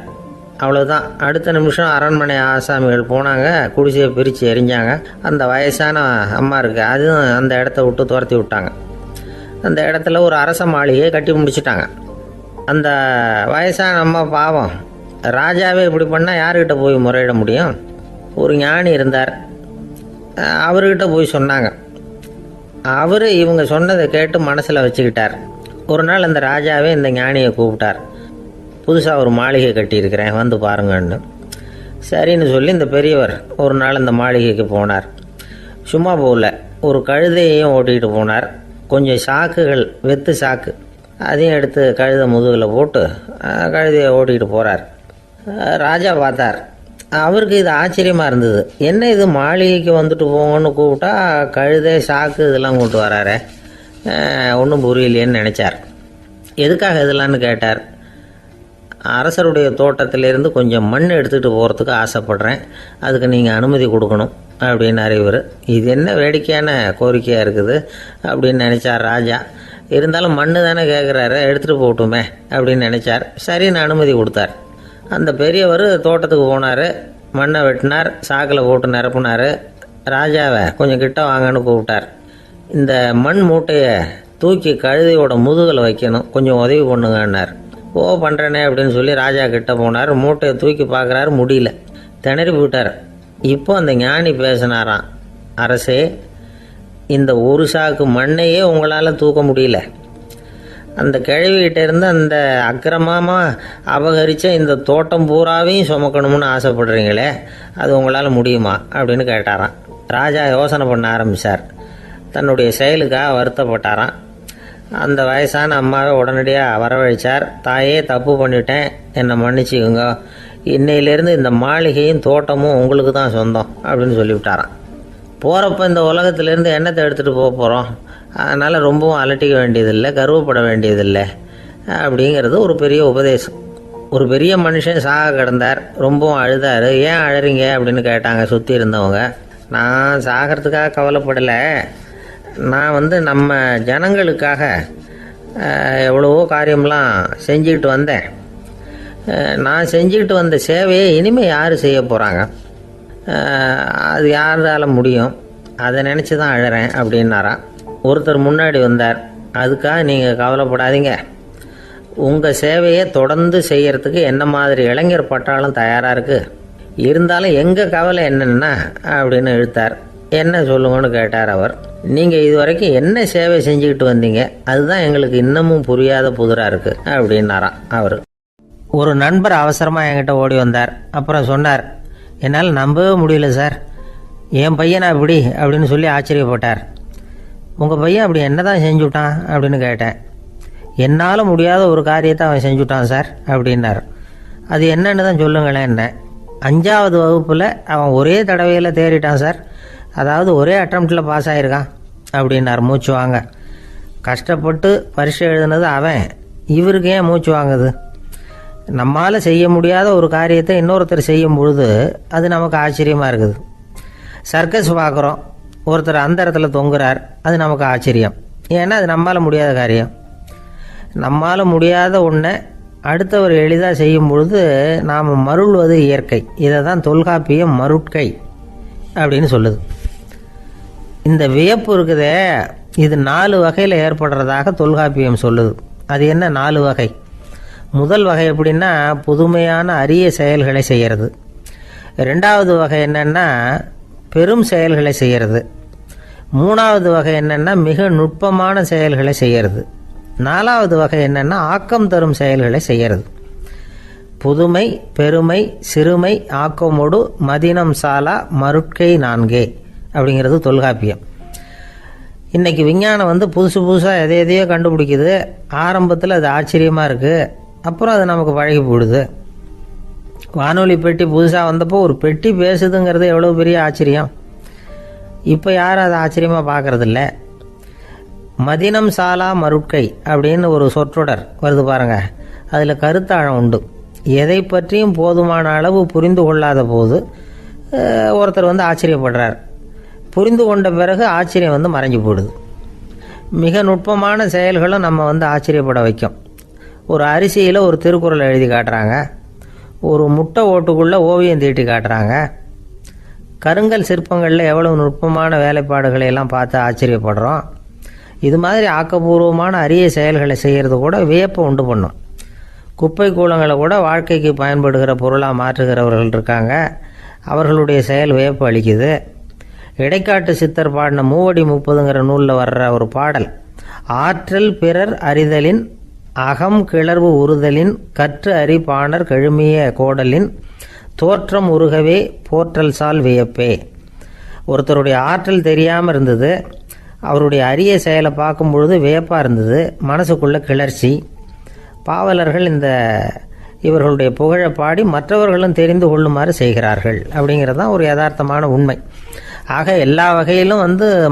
அவ்வளோதான். அடுத்த நிமிஷம் அரண்மனை ஆசாமிகள் போனாங்க, குடிசையை பிரித்து எரிஞ்சாங்க. அந்த வயசான அம்மா இருக்குது, அதுவும் அந்த இடத்த விட்டு துரத்தி விட்டாங்க. அந்த இடத்துல ஒரு அரச மாளிகையை கட்டி முடிச்சிட்டாங்க. அந்த வயசான அம்மா பாவம், ராஜாவே இப்படி பண்ணால் யார்கிட்ட போய் முறையிட முடியும்? ஒரு ஞானி இருந்தார், அவர்கிட்ட போய் சொன்னாங்க. அவர் இவங்க சொன்னதை கேட்டு மனசில் வச்சுக்கிட்டார். ஒரு நாள் அந்த ராஜாவே இந்த ஞானியை கூப்பிட்டார். புதுசாக ஒரு மாளிகை கட்டியிருக்கிறேன், வந்து பாருங்கன்னு. சரின்னு சொல்லி இந்த பெரியவர் ஒரு நாள் இந்த மாளிகைக்கு போனார். சும்மா போகல, ஒரு கழுதையையும் ஓட்டிகிட்டு போனார். கொஞ்சம் சாக்குகள், வெத்து சாக்கு, அதையும் எடுத்து கழுதை முதுகில் போட்டு கழுதையை ஓட்டிகிட்டு போகிறார். ராஜா பார்த்தார். அவருக்கு இது ஆச்சரியமாக இருந்தது. என்ன இது, மாளிகைக்கு வந்துட்டு போங்கன்னு கூப்பிட்டா கழுதை சாக்கு இதெல்லாம் கொண்டு வராரு, ஒன்றும் புரியலையேன்னு நினச்சார். எதுக்காக இதெல்லாம்னு கேட்டார். அரசருடைய தோட்டத்திலேருந்து கொஞ்சம் மண் எடுத்துகிட்டு போகிறதுக்கு ஆசைப்பட்றேன், அதுக்கு நீங்கள் அனுமதி கொடுக்கணும் அப்படின்னு இவர். இது என்ன வேடிக்கையான கோரிக்கையாக இருக்குது அப்படின்னு நினச்சார் ராஜா. இருந்தாலும் மண் தானே கேட்குறாரு, எடுத்துகிட்டு போகட்டுமே அப்படின்னு நினச்சார். சரின்னு அனுமதி கொடுத்தார். அந்த பெரியவர் தோட்டத்துக்கு போனார், மண்ணை வெட்டினார், சாக்கில் போட்டு நிரப்புனார். ராஜாவை கொஞ்சம் கிட்ட வாங்கன்னு கூப்பிட்டார். இந்த மண் மூட்டையை தூக்கி கழுதையோட முதுகில் வைக்கணும், கொஞ்சம் உதவி பண்ணுங்கன்னார். ஓ பண்ணுறேனே அப்படின்னு சொல்லி ராஜா கிட்ட போனார். மூட்டையை தூக்கி பார்க்குறாரு, முடியல, திணறி போயிட்டார். இப்போ அந்த ஞானி பேசினாராம். அரசே, இந்த ஒரு சாக்கு மண்ணையே உங்களால் தூக்க முடியல, அந்த கிழவிகிட்ட இருந்து அந்த அக்கிரமமாக அபகரித்த இந்த தோட்டம் பூராவையும் சுமக்கணும்னு ஆசைப்படுறீங்களே, அது உங்களால் முடியுமா அப்படின்னு கேட்டாராம். ராஜா யோசனை பண்ண ஆரம்பித்தார். தன்னுடைய செயலுக்காக வருத்தப்பட்டாராம். அந்த வயசான அம்மாவை உடனடியாக வரவழைச்சார். தாயே, தப்பு பண்ணிட்டேன், என்னை மன்னிச்சுக்குங்க, இன்னையிலேருந்து இந்த மாளிகையும் தோட்டமும் உங்களுக்கு தான் சொந்தம் அப்படின்னு சொல்லிவிட்டாராம். போகிறப்ப இந்த உலகத்திலேருந்து எண்ணத்தை எடுத்துகிட்டு போக போகிறோம், அதனால் ரொம்பவும் அலட்டிக்க வேண்டியதில்லை, கர்வப்பட வேண்டியதில்லை அப்படிங்கிறது ஒரு பெரிய உபதேசம். ஒரு பெரிய மனுஷன் சாக கிடந்தார், ரொம்பவும் அழுதார். ஏன் அழறீங்க அப்படின்னு கேட்டாங்க சுற்றி இருந்தவங்க. நான் சாகிறதுக்காக கவலைப்படலை, நான் நம்ம ஜனங்களுக்காக எவ்வளவோ காரியம்லாம் செஞ்சுக்கிட்டு வந்தேன். நான் செஞ்சுக்கிட்டு வந்த சேவையை இனிமேல் யார் செய்ய போகிறாங்க, அது யாரால முடியும், அதை நினச்சி தான் அழறேன் அப்படின்னாராம். ஒருத்தர் முன்னாடி வந்தார். அதுக்காக நீங்கள் கவலைப்படாதீங்க, உங்கள் சேவையை தொடர்ந்து செய்கிறதுக்கு என்ன மாதிரி இளைஞர் பட்டாளம் தயாராக இருக்குது, இருந்தாலும் எங்கள் கவலை என்னென்னா அப்படின்னு இழுத்தார். என்ன சொல்லுங்கன்னு கேட்டார் அவர். நீங்கள் இது வரைக்கும் என்ன சேவை செஞ்சுக்கிட்டு வந்தீங்க, அதுதான் எங்களுக்கு இன்னமும் புரியாத புதிராக இருக்குது அப்படின்னாராம் அவர். ஒரு நண்பர் அவசரமாக என்கிட்ட ஓடி வந்தார். அப்புறம் சொன்னார், என்னால் நம்பவே முடியல சார், என் பையனா இப்படி அப்படின்னு சொல்லி ஆச்சரியப்பட்டார். உங்கள் பையன் அப்படி என்ன தான் செஞ்சுட்டான் அப்படின்னு கேட்டேன். என்னால் முடியாத ஒரு காரியத்தை அவன் செஞ்சுட்டான் சார் அப்படின்னார். அது என்னன்னு தான் சொல்லுங்களேன். என்ன, 5வது வகுப்பில் அவன் ஒரே தடவையில் தேறிட்டான் சார், அதாவது ஒரே அட்டம்ப்டில் பாஸ் ஆகிருக்கான் அப்படின்னார் மூச்சு வாங்க. கஷ்டப்பட்டு பரீட்சை எழுதுனது அவன், இவருக்கு ஏன் மூச்சு வாங்குது? நம்மால் செய்ய முடியாத ஒரு காரியத்தை இன்னொருத்தர் செய்யும் பொழுது அது நமக்கு ஆச்சரியமாக இருக்குது. சர்க்கஸ் பார்க்குறோம், ஒருத்தர் அந்த இடத்துல தொங்குறார், அது நமக்கு ஆச்சரியம், ஏன்னா அது நம்மால் முடியாத காரியம். நம்மால் முடியாத ஒன்றை அடுத்தவர் எளிதாக செய்யும் பொழுது நாம் மருள்வது இயற்கை. இதை தான் தொல்காப்பியம் மருட்கை அப்படின்னு சொல்லுது. இந்த வியப்பு இருக்குதே, இது 4 வகையில் ஏற்படுறதாக தொல்காப்பியம் சொல்லுது. அது என்ன 4 வகை? முதல் வகை எப்படின்னா, புதுமையான அரிய செயல்களை செய்கிறது. 2வது வகை என்னென்னா பெரும் செயல்களை செய்கிறது. 3வது வகை என்னென்னா மிக நுட்பமான செயல்களை செய்கிறது. 4வது வகை என்னென்னா ஆக்கம் தரும் செயல்களை செய்கிறது. புதுமை, பெருமை, சிறுமை, ஆக்கமோடு மதினம் சாலா மருட்கை 4 அப்படிங்கிறது தொல்காப்பியம். இன்றைக்கி விஞ்ஞானம் புதுசு புதுசாக எதையோ கண்டுபிடிக்குது. ஆரம்பத்தில் அது ஆச்சரியமாக இருக்குது, அப்புறம் அது நமக்கு பழகி போடுது. வானொலி பெட்டி புதுசாக வந்தப்போ ஒரு பெட்டி பேசுதுங்கிறது எவ்வளோ பெரிய ஆச்சரியம். இப்போ யாரும் அதை ஆச்சரியமாக பார்க்குறதில்ல. மதினம் சாலா மருட்கை அப்படின்னு ஒரு சொற்றொடர் வருது பாருங்க, அதில் கருத்தாழம் உண்டு. எதை பற்றியும் போதுமான அளவு புரிந்து கொள்ளாத போது ஒருத்தர் ஆச்சரியப்படுறார். புரிந்து கொண்ட பிறகு ஆச்சரியம் மறைஞ்சு போடுது. மிக நுட்பமான செயல்களும் நம்ம ஆச்சரியப்பட வைக்கும். ஒரு அரிசியில் ஒரு திருக்குறள் எழுதி காட்டுறாங்க, ஒரு முட்டை ஓட்டுக்குள்ளே ஓவியம் தீட்டி காட்டுறாங்க. கருங்கல் சிற்பங்களில் எவ்வளவு நுட்பமான வேலைப்பாடுகளை எல்லாம் பார்த்து ஆச்சரியப்படுறோம். இது மாதிரி ஆக்கப்பூர்வமான அரிய செயல்களை செய்கிறது கூட வியப்பை உண்டு பண்ணும். குப்பை கூலங்களை கூட வாழ்க்கைக்கு பயன்படுகிற பொருளாக மாற்றுகிறவர்கள் இருக்காங்க, அவர்களுடைய செயல் வியப்பு அளிக்குது. இடைக்காட்டு சித்தர் பாடின 30 நூலில் வர்ற ஒரு பாடல், ஆற்றல் பிறர் அறிதலின் அகம் கிளர்வு உறுதலின் கற்று அறி பாணர் கழுமிய கோடலின் தோற்றம் உருகவே போற்றல் சால் வியப்பே. ஒருத்தருடைய ஆற்றல் தெரியாமல் இருந்தது, அவருடைய அரிய செயலை பார்க்கும் பொழுது வியப்பாக இருந்தது, மனசுக்குள்ள கிளர்ச்சி. பாவலர்கள் இவர்களுடைய புகழை பாடி மற்றவர்களும் தெரிந்து கொள்ளுமாறு செய்கிறார்கள் அப்படிங்கிறது தான் ஒரு யதார்த்தமான உண்மை. ஆக எல்லா வகையிலும்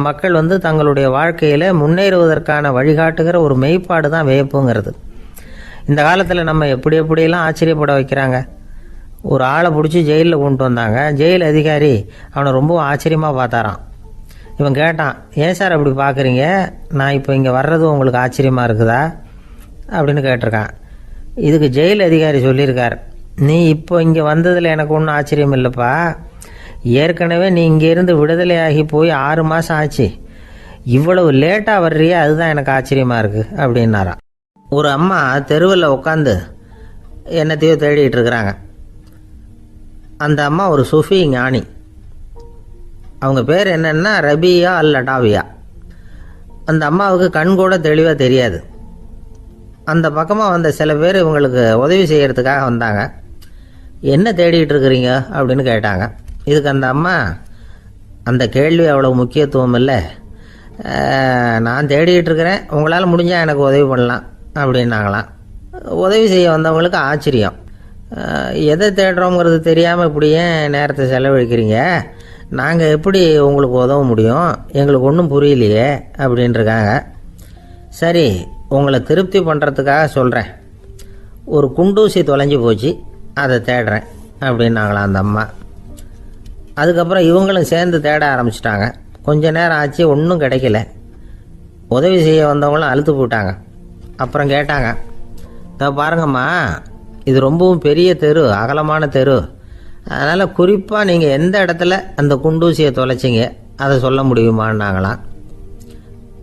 மக்கள் தங்களுடைய வாழ்க்கையில் முன்னேறுவதற்கான வழிகாட்டுகிற ஒரு மெய்ப்பாடு தான் வியப்புங்கிறது. இந்த காலத்தில் நம்ம எப்படியெல்லாம் ஆச்சரியப்பட வைக்கிறாங்க. ஒரு ஆளை பிடிச்சி ஜெயிலில் கொண்டு வந்தாங்க. ஜெயில் அதிகாரி அவனை ரொம்ப ஆச்சரியமாக பார்த்தாரான். இவன் கேட்டான், ஏன் சார் அப்படி பார்க்குறீங்க, நான் இப்போ இங்கே வர்றது உங்களுக்கு ஆச்சரியமாக இருக்குதா அப்படின்னு கேட்டிருக்கான். இதுக்கு ஜெயில் அதிகாரி சொல்லியிருக்கார், நீ இப்போ இங்கே வந்ததில் எனக்கு ஒன்றும் ஆச்சரியம் இல்லைப்பா, ஏற்கனவே நீ இங்கேருந்து விடுதலையாகி போய் 6 மாதம் ஆச்சு, இவ்வளவு லேட்டாக வர்றியே அதுதான் எனக்கு ஆச்சரியமாக இருக்குது அப்படின்னாராம். ஒரு அம்மா தெருவில் உட்காந்து என்னத்தையோ தேடிட்டு இருக்கிறாங்க. அந்த அம்மா ஒரு சூஃபி ஞானி. அவங்க பேர் என்னென்னா ரபியா அல் அடாவியா. அந்த அம்மாவுக்கு கண் கூட தெளிவாக தெரியாது. அந்த பக்கமாக வந்த சில பேர் இவங்களுக்கு உதவி செய்கிறதுக்காக வந்தாங்க. என்ன தேடிட்டு இருக்கிறீங்க அப்படின்னு கேட்டாங்க. இதுக்கு அந்த அம்மா, அந்த கேள்வி அவ்வளோ முக்கியத்துவம் இல்லை, நான் தேடிட்டு இருக்கிறேன், உங்களால் முடிஞ்சால் எனக்கு உதவி பண்ணலாம் அப்படின்னாங்களாம். உதவி செய்ய வந்தவங்களுக்கு ஆச்சரியம். எதை தேடுறோங்கிறது தெரியாமல் இப்படி ஏன் நேரத்தை செலவழிக்கிறீங்க, நாங்கள் எப்படி உங்களுக்கு உதவ முடியும், எங்களுக்கு ஒன்றும் புரியலையே அப்படின்ட்டுருக்காங்க. சரி, உங்களை திருப்தி பண்ணுறதுக்காக சொல்கிறேன், ஒரு குண்டூசி தொலைஞ்சி போச்சு, அதை தேடுறேன் அப்படின்னாங்களாம் அந்த அம்மா. அதுக்கப்புறம் இவங்களும் சேர்ந்து தேட ஆரம்பிச்சிட்டாங்க. கொஞ்ச நேரம் ஆச்சு, ஒன்றும் கிடைக்கல. உதவி செய்ய வந்தவங்களும் அழுத்து போட்டாங்க. அப்புறம் கேட்டாங்க, பாருங்கம்மா, இது ரொம்பவும் பெரிய தெரு, அகலமான தெரு, அதனால் குறிப்பாக நீங்கள் எந்த இடத்துல அந்த குண்டூசியை தொலைச்சிங்க அதை சொல்ல முடியுமான்னாங்களாம்.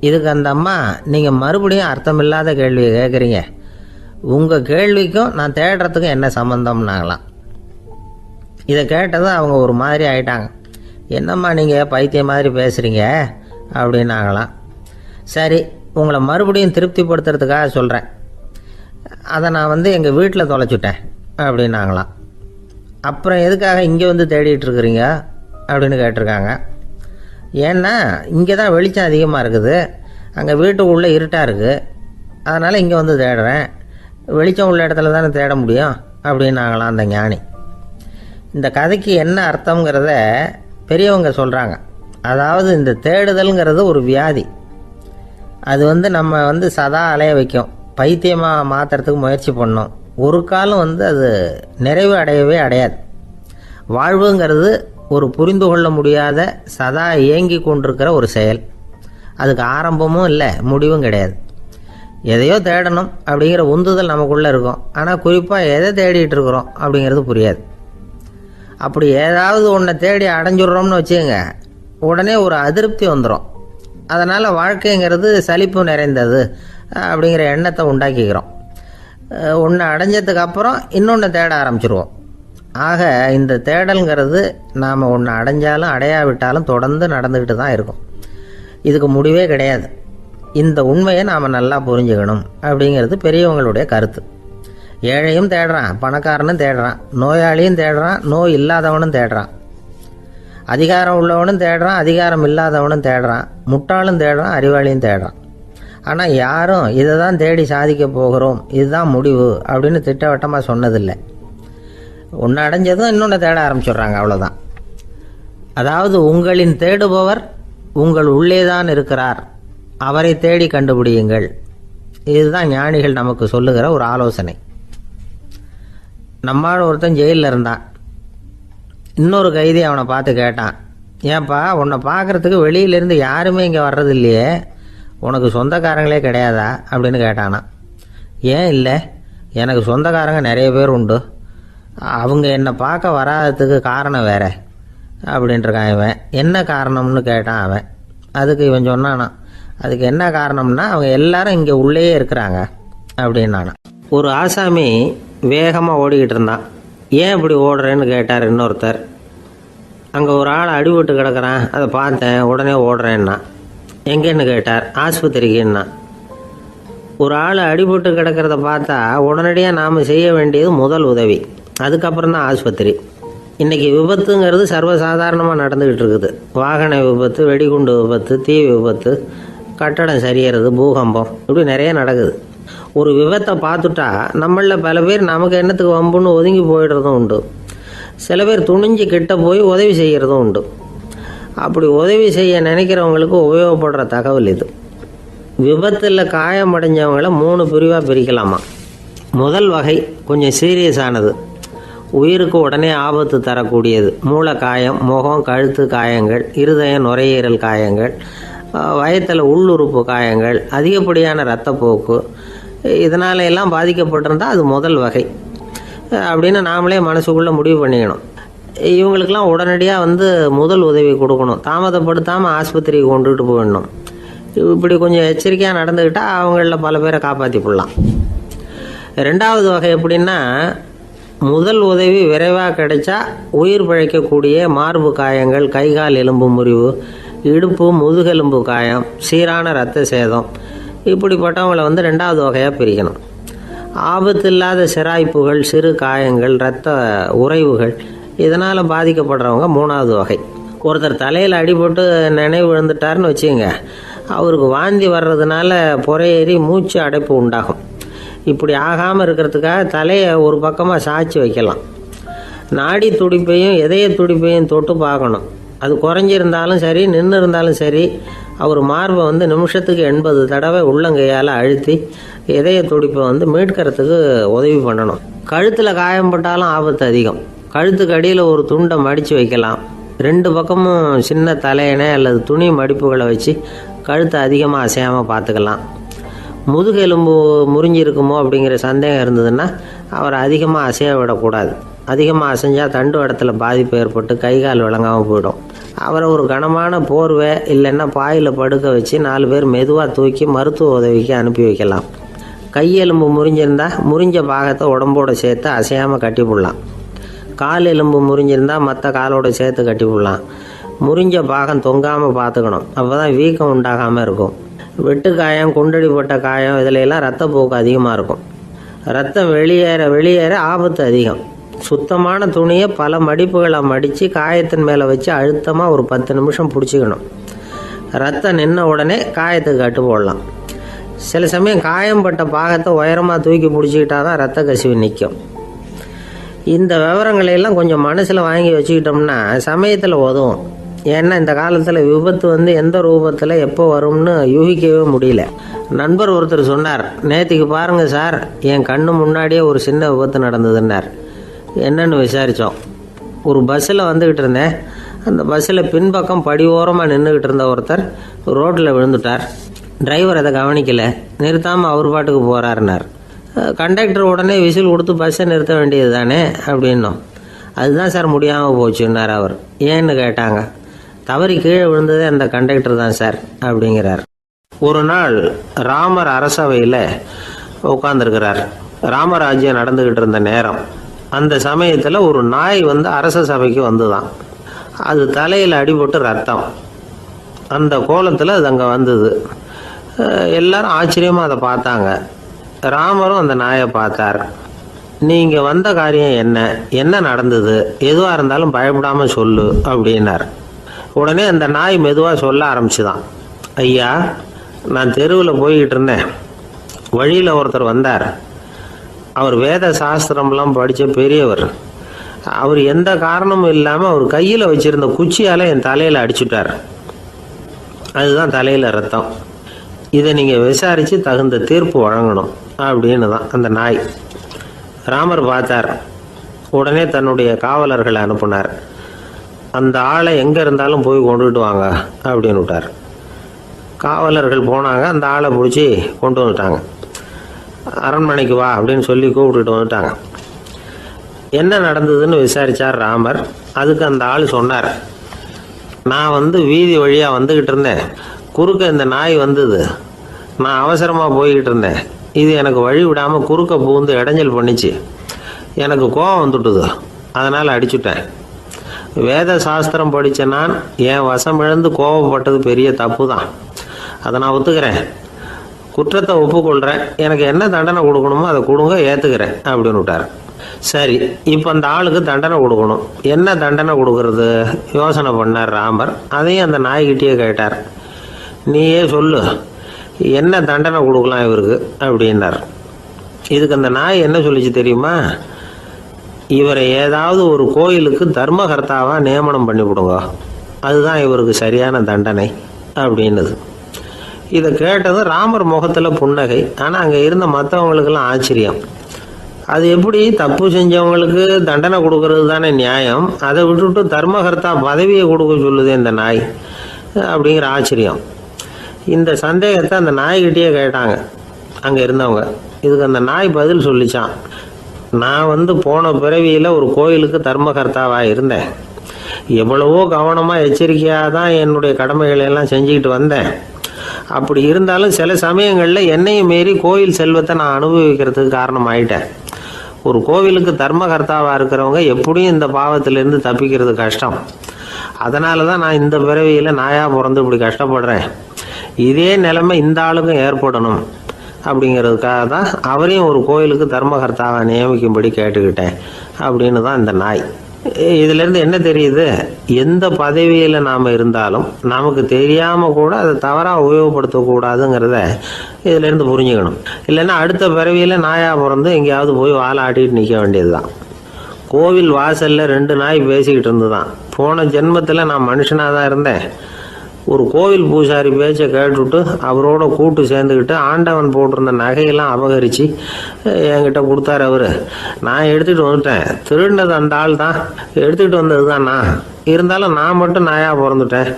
இதுக்கு அந்த அம்மா, நீங்கள் மறுபடியும் அர்த்தமில்லாத கேள்வியை கேட்குறீங்க, உங்கள் கேள்விக்கும் நான் தேடுறதுக்கும் என்ன சம்மந்தம்னாங்களாம். இதை கேட்டதும் அவங்க ஒரு மாதிரி ஆயிட்டாங்க. என்னம்மா நீங்கள் பைத்தியம் மாதிரி பேசுகிறீங்க அப்படின்னாங்களாம். சரி, உங்களை மறுபடியும் திருப்திப்படுத்துறதுக்காக சொல்கிறேன், அதை நான் எங்கள் வீட்டில் தொலைச்சிட்டேன் அப்படின்னாங்களாம். அப்புறம் எதுக்காக இங்கே தேடிட்டு இருக்கிறீங்க அப்படின்னு கேட்டிருக்காங்க. ஏன்னா இங்கே தான் வெளிச்சம் அதிகமாக இருக்குது, அங்கே வீட்டுக்குள்ளே இருட்டாக இருக்குது, அதனால் இங்கே தேடுறேன், வெளிச்சம் உள்ள இடத்துல தானே தேட முடியும் அப்படின்னாங்களாம் அந்த ஞானி. இந்த கதைக்கு என்ன அர்த்தங்கிறத பெரியவங்க சொல்கிறாங்க. அதாவது இந்த தேடுதல்ங்கிறது ஒரு வியாதி. அது நம்ம சதா அலைய வைக்கும், பைத்தியமாக மாற்றுறதுக்கு முயற்சி பண்ணோம். ஒரு காலம் அது நிறைவு அடையவே அடையாது. வாழ்வுங்கிறது ஒரு புரிந்து கொள்ள முடியாத சதா இயங்கி கொண்டிருக்கிற ஒரு செயல். அதுக்கு ஆரம்பமும் இல்லை, முடிவும் கிடையாது. எதையோ தேடணும் அப்படிங்கிற உந்துதல் நமக்குள்ளே இருக்கும், ஆனால் குறிப்பாக எதை தேடிட்டு இருக்கிறோம் அப்படிங்கிறது புரியாது. அப்படி ஏதாவது ஒன்றை தேடி அடைஞ்சிடுறோம்னு வச்சுக்கோங்க, உடனே ஒரு அதிருப்தி வந்துடும். அதனால் வாழ்க்கைங்கிறது சலிப்பு நிறைந்தது அப்படிங்கிற எண்ணத்தை உண்டாக்கிக்கிறோம். ஒன்று அடைஞ்சதுக்கு அப்புறம் இன்னொன்று தேட ஆரம்பிச்சிருவோம். ஆக இந்த தேடல்ங்கிறது நாம் ஒன்று அடைஞ்சாலும் அடையாவிட்டாலும் தொடர்ந்து நடந்துக்கிட்டு தான் இருக்கும். இதுக்கு முடிவே கிடையாது. இந்த உண்மையை நாம் நல்லா புரிஞ்சுக்கணும் அப்படிங்கிறது பெரியவங்களுடைய கருத்து. ஏழையும் தேடுறான், பணக்காரனும் தேடுறான், நோயாளியும் தேடுறான், நோய் இல்லாதவனும் தேடுறான், அதிகாரம் உள்ளவனும் தேடுறான், அதிகாரம் இல்லாதவனும் தேடுறான், முட்டாளும் தேடுறான், அறிவாளியும் தேடுறான். ஆனால் யாரும் இதை தான் தேடி சாதிக்க போகிறோம், இதுதான் முடிவு அப்படின்னு திட்டவட்டமாக சொன்னதில்லை. ஒன்று அடைஞ்சதும் இன்னொன்று தேட ஆரம்பிச்சிடுறாங்க, அவ்வளோதான். அதாவது உங்களின் தேடுபவர் உங்கள் உள்ளே தான் இருக்கிறார், அவரை தேடி கண்டுபிடியுங்கள். இதுதான் ஞானிகள் நமக்கு சொல்லுகிற ஒரு ஆலோசனை. நம்மால் ஒருத்தன் ஜெயிலில் இருந்தான். இன்னொரு கைதி அவனை பார்த்து கேட்டான், ஏன்பா உன்னை பார்க்குறதுக்கு வெளியிலேருந்து யாருமே இங்கே வர்றது இல்லையே, உனக்கு சொந்தக்காரங்களே கிடையாதா அப்படின்னு கேட்டானா. ஏன் இல்லை, எனக்கு சொந்தக்காரங்க நிறைய பேர் உண்டு, அவங்க என்னை பார்க்க வராததுக்கு காரணம் வேற அப்படின்ட்டுருக்கான் இவன். என்ன காரணம்னு கேட்டான் அவன். அதுக்கு இவன் சொன்னானா, அதுக்கு என்ன காரணம்னா அவங்க எல்லாரும் இங்கே உள்ளேயே இருக்கிறாங்க அப்படின்னானா. ஒரு ஆசாமி வேகமாக ஓடிக்கிட்டு இருந்தான். ஏன் இப்படி ஓடுறேன்னு கேட்டார் இன்னொருத்தர். அங்கே ஒரு ஆள் அடிபட்டு கிடக்கிறான், அதை பார்த்தேன், உடனே ஓடுறேன்னா. எங்கேன்னு கேட்டார். ஆஸ்பத்திரிக்குன்னா. ஒரு ஆள் அடிபட்டு கிடக்கிறத பார்த்தா உடனடியாக நாம் செய்ய வேண்டியது முதல் உதவி, அதுக்கப்புறம் தான் ஆஸ்பத்திரி. இன்றைக்கி விபத்துங்கிறது சர்வசாதாரணமாக நடந்துக்கிட்டு இருக்குது. வாகன விபத்து, வெடிகுண்டு விபத்து, தீ விபத்து, கட்டடம் சரியறது, பூகம்பம், இப்படி நிறைய நடக்குது. ஒரு விபத்தை பார்த்துட்டா நம்மளில் பல பேர் நமக்கு என்னத்துக்கு வம்புன்னு ஒதுங்கி போயிடுறதும் உண்டு. சில பேர் துணிஞ்சு கிட்ட போய் உதவி செய்கிறதும் உண்டு. அப்படி உதவி செய்ய நினைக்கிறவங்களுக்கு உபயோகப்படுற தகவல் இது. விபத்தில் காயமடைஞ்சவங்களை 3 பிரிவாக பிரிக்கலாமா. முதல் வகை கொஞ்சம் சீரியஸானது, உயிருக்கு உடனே ஆபத்து தரக்கூடியது. மூளை காயம், முகம், கழுத்து காயங்கள், இருதயம், நுரையீரல் காயங்கள், வயத்தில் உள்ளுறுப்பு காயங்கள், அதிகப்படியான இரத்தப்போக்கு, இதனால எல்லாம் பாதிக்கப்பட்டிருந்தால் அது முதல் வகை அப்படின்னு நாமளே மனசுக்குள்ளே முடிவு பண்ணிக்கணும். இவங்களுக்கெல்லாம் உடனடியாக முதல் உதவி கொடுக்கணும். தாமதப்படுத்தாமல் ஆஸ்பத்திரிக்கு கொண்டுகிட்டு போயிடணும். இப்படி கொஞ்சம் எச்சரிக்கையாக நடந்துக்கிட்டால் அவங்களில் பல பேரை காப்பாற்றி போடலாம். 2வது வகை எப்படின்னா, முதல் உதவி விரைவாக கிடைச்சா உயிர் பிழைக்கக்கூடிய மார்பு காயங்கள், கைகால் எலும்பு முறிவு, இடுப்பு முதுகெலும்பு காயம், சீரான இரத்த சேதம், இப்படிப்பட்டவங்களை 2வது வகையாக பிரிக்கணும். ஆபத்து இல்லாத சிராய்ப்புகள், சிறு காயங்கள், இரத்த உறைவுகள், இதனால் பாதிக்கப்படுறவங்க 3வது வகை. ஒருத்தர் தலையில் அடிபட்டு நினைவு விழுந்துட்டாருன்னு வச்சுங்க, அவருக்கு வாந்தி வர்றதுனால புறையேறி மூச்சு அடைப்பு உண்டாகும். இப்படி ஆகாமல் இருக்கிறதுக்காக தலையை ஒரு பக்கமாக சாய்ச்சி வைக்கலாம். நாடி துடிப்பையும் இதய துடிப்பையும் தொட்டு பார்க்கணும். அது குறைஞ்சிருந்தாலும் சரி, நின்று இருந்தாலும் சரி, அவர் மார்பை நிமிஷத்துக்கு 80 தடவை உள்ளங்கையால் அழுத்தி இதய துடிப்பை மீட்கிறதுக்கு உதவி பண்ணணும். கழுத்தில் காயம்பட்டாலும் ஆபத்து அதிகம். கழுத்துக்கு அடியில் ஒரு துண்டை மடித்து வைக்கலாம். 2 பக்கமும் சின்ன தலையணை அல்லது துணி மடிப்புகளை வச்சு கழுத்தை அதிகமாக அசையாமல் பார்த்துக்கலாம். முதுகெலும்பு முறிஞ்சிருக்குமோ அப்படிங்கிற சந்தேகம் இருந்ததுன்னா அவரை அதிகமாக அசைய விடக்கூடாது. அதிகமாக அசைஞ்சால் தண்டு இடத்துல பாதிப்பு ஏற்பட்டு கைகால் விளங்காமல் போயிடும். அவரை ஒரு கனமான போர்வை இல்லைன்னா பாயில் படுக்க வச்சு 4 பேர் மெதுவாக தூக்கி மருத்துவ உதவிக்கு அனுப்பி வைக்கலாம். கையெலும்பு முறிஞ்சிருந்தால் முறிஞ்ச பாகத்தை உடம்போடு சேர்த்து அசையாமல் கட்டி போடலாம். கால் எலும்பு முறிஞ்சிருந்தால் மற்ற காலோடு சேர்த்து கட்டி போடலாம். முறிஞ்ச பாகம் தொங்காமல் பார்த்துக்கணும். அப்போ தான் வீக்கம் உண்டாகாமல் இருக்கும். வெட்டு காயம், குண்டடிப்பட்ட காயம், இதிலெல்லாம் ரத்தப்போக்கு அதிகமாக இருக்கும். ரத்தம் வெளியேற ஆபத்து அதிகம். சுத்தமான துணியை பல மடிப்புகளை மடித்து காயத்தின் மேலே வச்சு அழுத்தமாக ஒரு 10 நிமிஷம் பிடிச்சிக்கணும். ரத்தம் நின்ன உடனே காயத்துக்கு கட்டு போடலாம். சில சமயம் காயம்பட்ட பாகத்தை உயரமாக தூக்கி பிடிச்சிக்கிட்டா தான் ரத்த கசிவு நிற்கும். இந்த விவரங்களையெல்லாம் கொஞ்சம் மனசில் வாங்கி வச்சுக்கிட்டோம்னா சமயத்தில் உதவும். ஏன்னா இந்த காலத்தில் விபத்து எந்த ரூபத்தில் எப்போ வரும்னு யூகிக்கவே முடியல. நண்பர் ஒருத்தர் சொன்னார், நேற்றுக்கு பாருங்கள் சார், என் கண்ணு முன்னாடியே ஒரு சின்ன விபத்து நடந்ததுன்னார். என்னன்னு விசாரித்தோம். ஒரு பஸ்ஸில் வந்துக்கிட்டு இருந்தேன். அந்த பஸ்ஸில் பின்பக்கம் படி ஓரமாக நின்றுக்கிட்டு இருந்த ஒருத்தர் ரோட்டில் விழுந்துட்டார். டிரைவர் அதை கவனிக்கலை, நிறுத்தாமல் அவர் பாட்டுக்கு போகிறாருனார். கண்டக்டர் உடனே விசில் கொடுத்து பஸ்ஸை நிறுத்த வேண்டியது தானே அப்படின்னோம். அதுதான் சார் முடியாமல் போச்சுன்னார் அவர். ஏன்னு கேட்டாங்க. தவறி கீழே விழுந்ததே அந்த கண்டக்டர் தான் சார் அப்படிங்கிறார். ஒரு நாள் ராமர் அரசவையில் உட்காந்துருக்கிறார். ராமராஜ்யம் நடந்துக்கிட்டு இருந்த நேரம். அந்த சமயத்தில் ஒரு நாய் அரச சபைக்கு வந்துதான். அது தலையில் அடிபட்டு ரத்தம். அந்த கோலத்தில் அது அங்கே வந்தது. எல்லாரும் ஆச்சரியமாக அதை பார்த்தாங்க. ராமரும் அந்த நாயை பார்த்தார். நீங்கள் வந்த காரியம் என்ன நடந்தது, எதுவாக இருந்தாலும் பயப்படாமல் சொல்லு அப்படின்னார். உடனே அந்த நாய் மெதுவாக சொல்ல ஆரம்பிச்சுதான். ஐயா, நான் தெருவில் போய்கிட்டு இருந்தேன். வழியில் ஒருத்தர் வந்தார். அவர் வேத சாஸ்திரம்லாம் படித்த பெரியவர். அவர் எந்த காரணமும் இல்லாமல் அவர் கையில் வச்சுருந்த குச்சியால் என் தலையில் அடிச்சுட்டார். அதுதான் தலையில் ரத்தம். இதை நீங்கள் விசாரித்து தகுந்த தீர்ப்பு வழங்கணும் அப்படின்னு தான் அந்த நாய். ராமர் பார்த்தார். உடனே தன்னுடைய காவலர்களை அனுப்புனார். அந்த ஆளை எங்கே இருந்தாலும் போய் கொண்டுகிட்டு வாங்க அப்படின்னு விட்டார். காவலர்கள் போனாங்க. அந்த ஆளை பிடிச்சி கொண்டு வந்துட்டாங்க. அரண்மனைக்கு வா அப்படின்னு சொல்லி கூப்பிட்டுட்டு வந்துட்டாங்க. என்ன நடந்ததுன்னு விசாரித்தார் ராமர். அதுக்கு அந்த ஆள் சொன்னார், நான் வீதி வழியாக வந்துக்கிட்டு இருந்தேன். குறுக்க இந்த நாய் வந்தது. நான் அவசரமாக போய்கிட்டு இருந்தேன். இது எனக்கு வழி விடாமல் குறுக்க பூந்து இடைஞ்சல் பண்ணிச்சு. எனக்கு கோபம் வந்துட்டுது. அதனால் அடிச்சுட்டேன். வேத சாஸ்திரம் படித்த நான் என் வசம் இழந்து கோபப்பட்டது பெரிய தப்பு தான். அதை நான் ஒத்துக்கிறேன். குற்றத்தை ஒப்புக்கொள்கிறேன், எனக்கு என்ன தண்டனை கொடுக்கணுமோ அதை கொடுங்க, ஏற்றுக்கிறேன் அப்படின்னு விட்டார். சரி, இப்போ அந்த ஆளுக்கு தண்டனை கொடுக்கணும். என்ன தண்டனை கொடுக்கறது யோசனை பண்ணார் ராமர். அதையும் அந்த நாய்கிட்டே கேட்டார். நீயே சொல்லு, என்ன தண்டனை கொடுக்கலாம் இவருக்கு அப்படின்னார். இதுக்கு அந்த நாய் என்ன சொல்லிச்சு தெரியுமா? இவரை ஏதாவது ஒரு கோயிலுக்கு தர்மகர்த்தாவாக நியமனம் பண்ணி விடுங்க, அதுதான் இவருக்கு சரியான தண்டனை அப்படின்னுது. இதை கேட்டதும் ராமர் முகத்தில் புன்னகை. ஆனால் அங்கே இருந்த மற்றவங்களுக்கெல்லாம் ஆச்சரியம். அது எப்படி, தப்பு செஞ்சவங்களுக்கு தண்டனை கொடுக்கறது தானே நியாயம், அதை விட்டுவிட்டு தர்மகர்த்தா பதவியை கொடுக்க சொல்லுது இந்த நாய் அப்படிங்கிற ஆச்சரியம். இந்த சந்தேகத்தை அந்த நாய்கிட்டே கேட்டாங்க அங்கே இருந்தவங்க. இதுக்கு அந்த நாய் பதில் சொல்லிச்சான். நான் போன பிறவியில் ஒரு கோயிலுக்கு தர்மகர்த்தாவாக இருந்தேன். எவ்வளவோ கவனமாக எச்சரிக்கையாக தான் என்னுடைய கடமைகளை எல்லாம் செஞ்சுக்கிட்டு வந்தேன். அப்படி இருந்தாலும் சில சமயங்களில் என்னையும் மீறி கோயில் செல்வத்தை நான் அனுபவிக்கிறதுக்கு காரணம் ஆயிட்டேன். ஒரு கோவிலுக்கு தர்மகர்த்தாவாக இருக்கிறவங்க எப்படியும் இந்த பாவத்திலேருந்து தப்பிக்கிறது கஷ்டம். அதனால தான் நான் இந்த பிறவியில் நாயாக பிறந்து இப்படி கஷ்டப்படுறேன். இதே நிலைமை இந்த ஆளுக்கும் ஏற்படணும் அப்படிங்கிறதுக்காக தான் அவரையும் ஒரு கோயிலுக்கு தர்மகர்த்தாவை நியமிக்கும்படி கேட்டுக்கிட்டேன் அப்படின்னு தான் இந்த நாய். இதிலேருந்து என்ன தெரியுது? எந்த பதவியில் நாம் இருந்தாலும் நமக்கு தெரியாமல் கூட அதை தவறாக உபயோகப்படுத்தக்கூடாதுங்கிறத இதிலேருந்து புரிஞ்சுக்கணும். இல்லைன்னா அடுத்த பிறவியில் நாயாக பிறந்து எங்கேயாவது போய் வாழை ஆட்டிகிட்டு நிற்க வேண்டியது தான். கோவில் வாசலில் 2 நாய் பேசிக்கிட்டு இருந்து தான், போன ஜென்மத்தில் நான் மனுஷனாக தான் இருந்தேன். ஒரு கோவில் பூசாரி பேச்சை கேட்டுவிட்டு அவரோட கூட்டு சேர்ந்துக்கிட்டு ஆண்டவன் போட்டிருந்த நகையெல்லாம் அபகரித்து என்கிட்ட கொடுத்தாரு அவர். நான் எடுத்துகிட்டு வந்துட்டேன். திருடினது அந்த ஆள் தான், எடுத்துக்கிட்டு வந்தது தான் நான். இருந்தாலும் நான் மட்டும் நாயாக பிறந்துட்டேன்.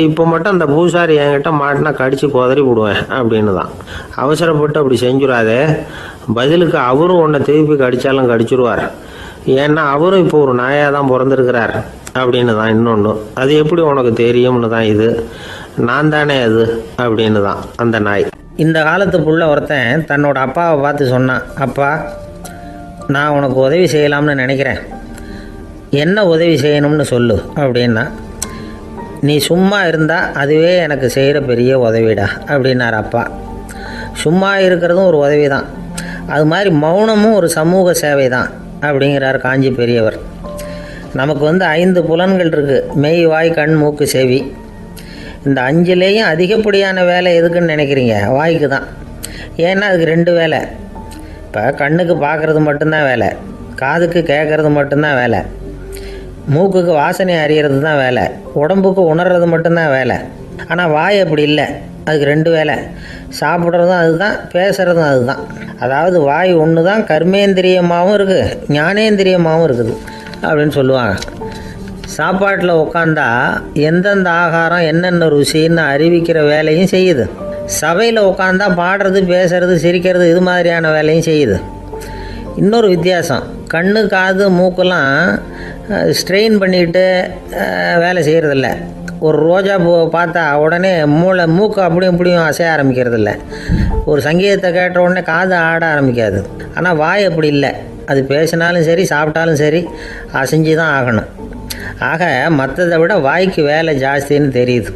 இப்போ மட்டும் அந்த பூசாரி என்கிட்ட மாட்டினா கடித்து குதறி விடுவேன் அப்படின்னு தான். அவசரப்பட்டு அப்படி செஞ்சுடாதே, பதிலுக்கு அவரும் உன்னை திருப்பி கடித்தாலும் கடிச்சிருவார். ஏன்னா அவரும் இப்போ ஒரு நாயாக தான் பிறந்திருக்கிறார் அப்படின்னு தான். இன்னொன்று, அது எப்படி உனக்கு தெரியும்னு தான். இது நான் தானே அது அப்படின்னு தான் அந்த நாய். இந்த காலத்து புள்ள ஒருத்தன் தன்னோட அப்பாவை பார்த்து சொன்னான், அப்பா நான் உனக்கு உதவி செய்யலாம்னு நினைக்கிறேன், என்ன உதவி செய்யணும்னு சொல்லு அப்படின்னா. நீ சும்மா இருந்தால் அதுவே எனக்கு செய்கிற பெரிய உதவிடா அப்படின்னார் அப்பா. சும்மா இருக்கிறதும் ஒரு உதவி தான், அது மாதிரி மௌனமும் ஒரு சமூக சேவை தான் அப்படிங்கிறார் காஞ்சி பெரியவர். நமக்கு 5 புலன்கள் இருக்குது, மெய், வாய், கண், மூக்கு, செவி. இந்த 5லேயும் அதிகப்படியான வேலை எதுக்குன்னு நினைக்கிறீங்க? வாய்க்கு தான். ஏன்னா அதுக்கு 2 வேலை. இப்போ கண்ணுக்கு பார்க்குறது மட்டும்தான் வேலை, காதுக்கு கேட்குறது மட்டும்தான் வேலை, மூக்குக்கு வாசனை அறியறது தான் வேலை, உடம்புக்கு உணர்றது மட்டும்தான் வேலை. ஆனால் வாய் அப்படி இல்லை, அதுக்கு 2 வேலை. சாப்பிட்றதும் அதுதான், பேசுகிறதும் அதுதான். அதாவது வாய் ஒன்று தான் கர்மேந்திரியமாகவும் இருக்குது, ஞானேந்திரியமாகவும் இருக்குது அப்படின்னு சொல்லுவாங்க. சாப்பாட்டில் உட்காந்தா எந்தெந்த ஆகாரம் என்னென்ன ருசின்னு அறிவிக்கிற வேலையும் செய்யுது. சபையில் உட்காந்தா பாடுறது, பேசுறது, சிரிக்கிறது, இது மாதிரியான வேலையும் செய்யுது. இன்னொரு வித்தியாசம், கண்ணு, காது, மூக்கெல்லாம் ஸ்ட்ரெயின் பண்ணிக்கிட்டு வேலை செய்கிறதில்ல. ஒரு ரோஜா பூவை பார்த்தா உடனே மூக்கு அப்படியும் இப்படியும் அசைய ஆரம்பிக்கிறதில்ல. ஒரு சங்கீதத்தை கேட்ட உடனே காது ஆட ஆரம்பிக்காது. ஆனால் வாய் அப்படி இல்லை, அது பேசினாலும் சரி சாப்பிட்டாலும் சரி அசைஞ்சு தான் ஆகணும். ஆக மற்றதை விட வாய்க்கு வேலை ஜாஸ்தின்னு தெரியுது.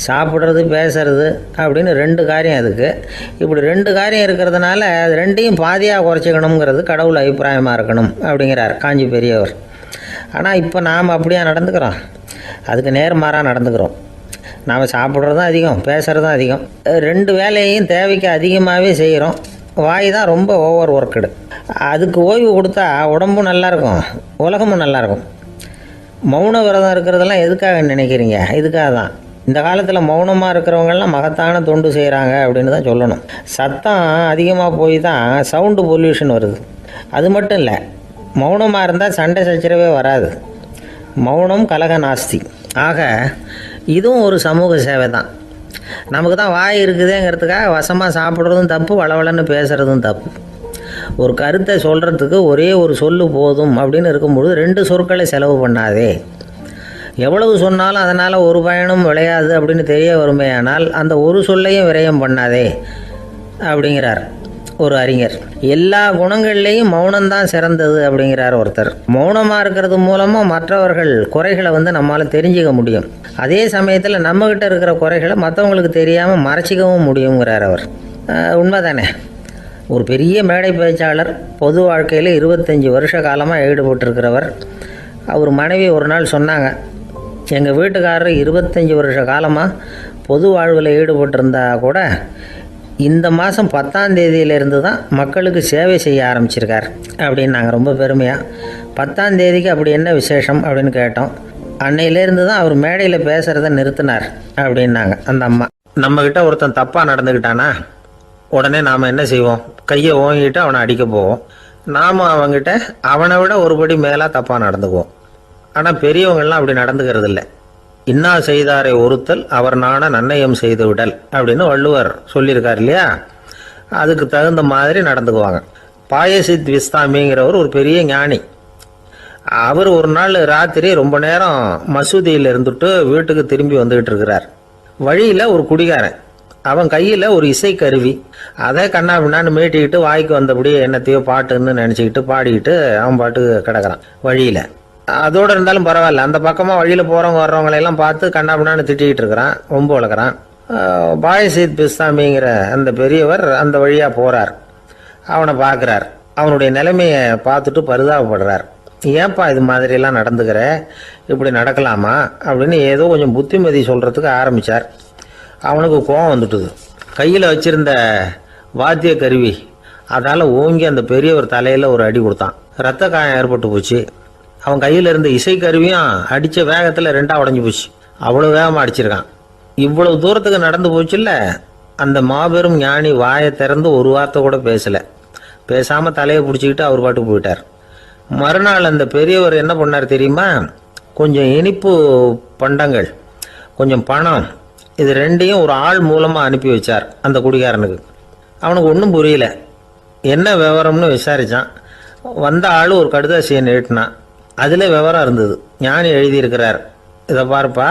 சாப்பிட்றது, பேசுறது அப்படின்னு 2 காரியம் அதுக்கு. இப்படி 2 காரியம் இருக்கிறதுனால அது 2ஐயும் பாதியாக குறைச்சிக்கணுங்கிறது கடவுள் அபிப்பிராயமாக இருக்கணும் அப்படிங்கிறார் காஞ்சி பெரியவர். ஆனால் இப்போ நாம் அப்படியா நடந்துக்கிறோம்? அதுக்கு நேர்மாறாக நடந்துக்கிறோம். நாம் சாப்பிட்றதும் அதிகம், பேசுகிறதும் அதிகம், 2 வேலையையும் தேவைக்கு அதிகமாகவே செய்கிறோம். வாய் தான் ரொம்ப ஓவர் ஒர்க்குடு. அதுக்கு ஓய்வு கொடுத்தா உடம்பும் நல்லாயிருக்கும், உலகமும் நல்லாயிருக்கும். மௌன விரதம் இருக்கிறதெல்லாம் எதுக்காக நினைக்கிறீங்க? இதுக்காக தான். இந்த காலத்தில் மௌனமாக இருக்கிறவங்கெல்லாம் மகத்தான தொண்டு செய்கிறாங்க அப்படின்னு தான் சொல்லணும். சத்தம் அதிகமாக போய் தான் சவுண்டு பொல்யூஷன் வருது. அது மட்டும் இல்லை, மௌனமாக இருந்தால் சண்டை சச்சரவே வராது. மௌனம் கலக நாஸ்தி. ஆக இதுவும் ஒரு சமூக சேவை தான். நமக்கு தான் வாய் இருக்குதுங்கிறதுக்காக வசமாக சாப்பிட்றதும் தப்பு, வளவளன்னு பேசுகிறதும் தப்பு. ஒரு கருத்தை சொல்கிறதுக்கு ஒரே ஒரு சொல்லு போதும் அப்படின்னு இருக்கும்பொழுது 2 சொற்களை செலவு பண்ணாதே. எவ்வளவு சொன்னாலும் அதனால் ஒரு பயனும் விளையாது அப்படின்னு தெரிய வருமே, ஆனால் அந்த ஒரு சொல்லையும் விரயம் பண்ணாதே அப்படிங்கிறார். ஒரு அறிஞர். எல்லா குணங்கள்லேயும் மௌனம்தான் சிறந்தது அப்படிங்கிறார் ஒருத்தர். மௌனமாக இருக்கிறது மூலமாக மற்றவர்கள் குறைகளை நம்மளால் தெரிஞ்சுக்க முடியும். அதே சமயத்தில் நம்மகிட்ட இருக்கிற குறைகளை மற்றவங்களுக்கு தெரியாமல் மறைச்சிக்கவும் முடியுங்கிறார் அவர். உண்மைதானே? ஒரு பெரிய மேடை பேச்சாளர், பொது வாழ்க்கையில் 25 வருஷ காலமாக ஈடுபட்டிருக்கிறவர். அவர் மனைவி ஒரு நாள் சொன்னாங்க, எங்கள் வீட்டுக்காரர் 25 வருஷ காலமாக பொது வாழ்வில் ஈடுபட்டிருந்தா கூட இந்த மாதம் 10ஆம் தேதியிலேருந்து தான் மக்களுக்கு சேவை செய்ய ஆரம்பிச்சிருக்கார் அப்படின்னு நாங்கள் ரொம்ப பெருமையாக. 10ஆம் தேதிக்கு அப்படி என்ன விசேஷம் அப்படின்னு கேட்டோம். அன்னையிலேருந்து தான் அவர் மேடையில் பேசுகிறத நிறுத்தினார் அப்படின்னாங்க அந்த அம்மா. நம்மக்கிட்ட ஒருத்தன் தப்பாக நடந்துக்கிட்டானா உடனே நாம் என்ன செய்வோம்? கையை ஓங்கிட்டு அவனை அடிக்க போவோம். நாம் அவங்ககிட்ட அவனை விட ஒருபடி மேலாக தப்பாக நடந்துக்குவோம். ஆனால் பெரியவங்கள்லாம் அப்படி நடந்துக்கிறது இல்லை. இன்னா செய்தாரை ஒருத்தல் அவர் நாண நன்னயம் செய்து விடல் அப்படின்னு வள்ளுவர் சொல்லியிருக்கார் இல்லையா? அதுக்கு தகுந்த மாதிரி நடந்துக்குவாங்க. பாயசித் விஸ்தாமிங்கிறவர் ஒரு பெரிய ஞானி. அவர் ஒரு நாள் ராத்திரி ரொம்ப நேரம் மசூதியில் இருந்துட்டு வீட்டுக்கு திரும்பி வந்துகிட்டு இருக்கிறார். வழியில் ஒரு குடிகாரன், அவன் கையில் ஒரு இசைக்கருவி, அதை கண்ணா பின்னான்னு மீட்டிக்கிட்டு வாய்க்கு வந்தபடி என்னத்தையோ பாட்டுன்னு நினச்சிக்கிட்டு பாடிக்கிட்டு அவன் பாட்டுக்கு கிடக்கிறான் வழியில். அதோடு இருந்தாலும் பரவாயில்ல, அந்த பக்கமாக வழியில் போகிறவங்க வர்றவங்களையெல்லாம் பார்த்து கண்ணா பின்னான்னு திட்டிக்கிட்டு இருக்கிறான், ரொம்ப வளர்க்குறான். பாயசீத் பிஸ்தாமிங்கிற அந்த பெரியவர் அந்த வழியாக போகிறார். அவனை பார்க்குறார். அவனுடைய நிலைமையை பார்த்துட்டு பரிதாபப்படுறார். ஏன்பா இது மாதிரிலாம் நடந்துக்கிற, இப்படி நடக்கலாமா அப்படின்னு ஏதோ கொஞ்சம் புத்திமதி சொல்கிறதுக்கு ஆரம்பித்தார். அவனுக்கு கோபம் வந்துட்டுது. கையில் வச்சிருந்த வாத்திய கருவி அதால் ஓங்கி அந்த பெரியவர் தலையில் ஒரு அடி கொடுத்தான். ரத்த காயம் ஏற்பட்டு போச்சு. அவன் கையில் இருந்த இசைக்கருவியும் அடித்த வேகத்தில் 2ஆக உடஞ்சி போச்சு. அவ்வளோ வேகமாக அடிச்சிருக்கான். இவ்வளவு தூரத்துக்கு நடந்து போச்சுல்ல. அந்த மாபெரும் ஞானி வாயை திறந்து ஒரு வார்த்தை கூட பேசலை. பேசாமல் தலையை பிடிச்சிக்கிட்டு அவர் பாட்டுக்கு போயிட்டார். மறுநாள் அந்த பெரியவர் என்ன பண்ணார் தெரியுமா? கொஞ்சம் இனிப்பு பண்டங்கள், கொஞ்சம் பணம், இது 2ஐயும் ஒரு ஆள் மூலமாக அனுப்பி வச்சார் அந்த குடிகாரனுக்கு. அவனுக்கு ஒன்றும் புரியல. என்ன விவரம்னு விசாரித்தான். வந்த ஆள் ஒரு கடுதாசியை நீட்டினான். அதில் விவரம் இருந்தது. ஞானி எழுதியிருக்கிறார், இதை பார்ப்பா,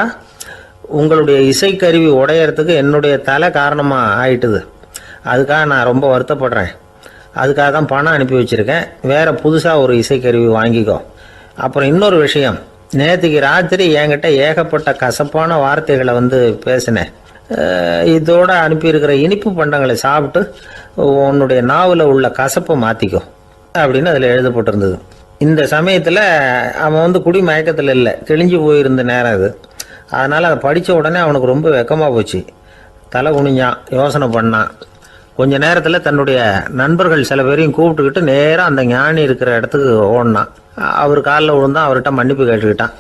உங்களுடைய இசைக்கருவி உடையறதுக்கு என்னுடைய தலை காரணமாக ஆயிட்டுது. அதுக்காக நான் ரொம்ப வருத்தப்படுறேன். அதுக்காக தான் பணம் அனுப்பி வச்சுருக்கேன். வேறு புதுசாக ஒரு இசைக்கருவி வாங்கிக்கோ. அப்புறம் இன்னொரு விஷயம், நேற்றுக்கு ராத்திரி என்கிட்ட ஏகப்பட்ட கசப்பான வார்த்தைகளை பேசினேன். இதோடு அனுப்பியிருக்கிற இனிப்பு பண்டங்களை சாப்பிட்டு உன்னுடைய நாவில் உள்ள கசப்பை மாற்றிக்கோ அப்படின்னு அதில் எழுதப்பட்டிருந்தது. இந்த சமயத்தில் அவன் குடி மயக்கத்தில் இல்லை, தெளிஞ்சு போயிருந்த நேரம் அது. அதனால் அதை படித்த உடனே அவனுக்கு ரொம்ப வெக்கமாக போச்சு. தலை குனிஞ்சான், யோசனை பண்ணான். கொஞ்ச நேரத்தில் தன்னுடைய நண்பர்கள் சில பேரையும் கூப்பிட்டுக்கிட்டு நேராக அந்த ஞானி இருக்கிற இடத்துக்கு ஓடினான். அவர் காலில் விழுந்தான். அவர்கிட்ட மன்னிப்பு கேட்டுக்கிட்டான்.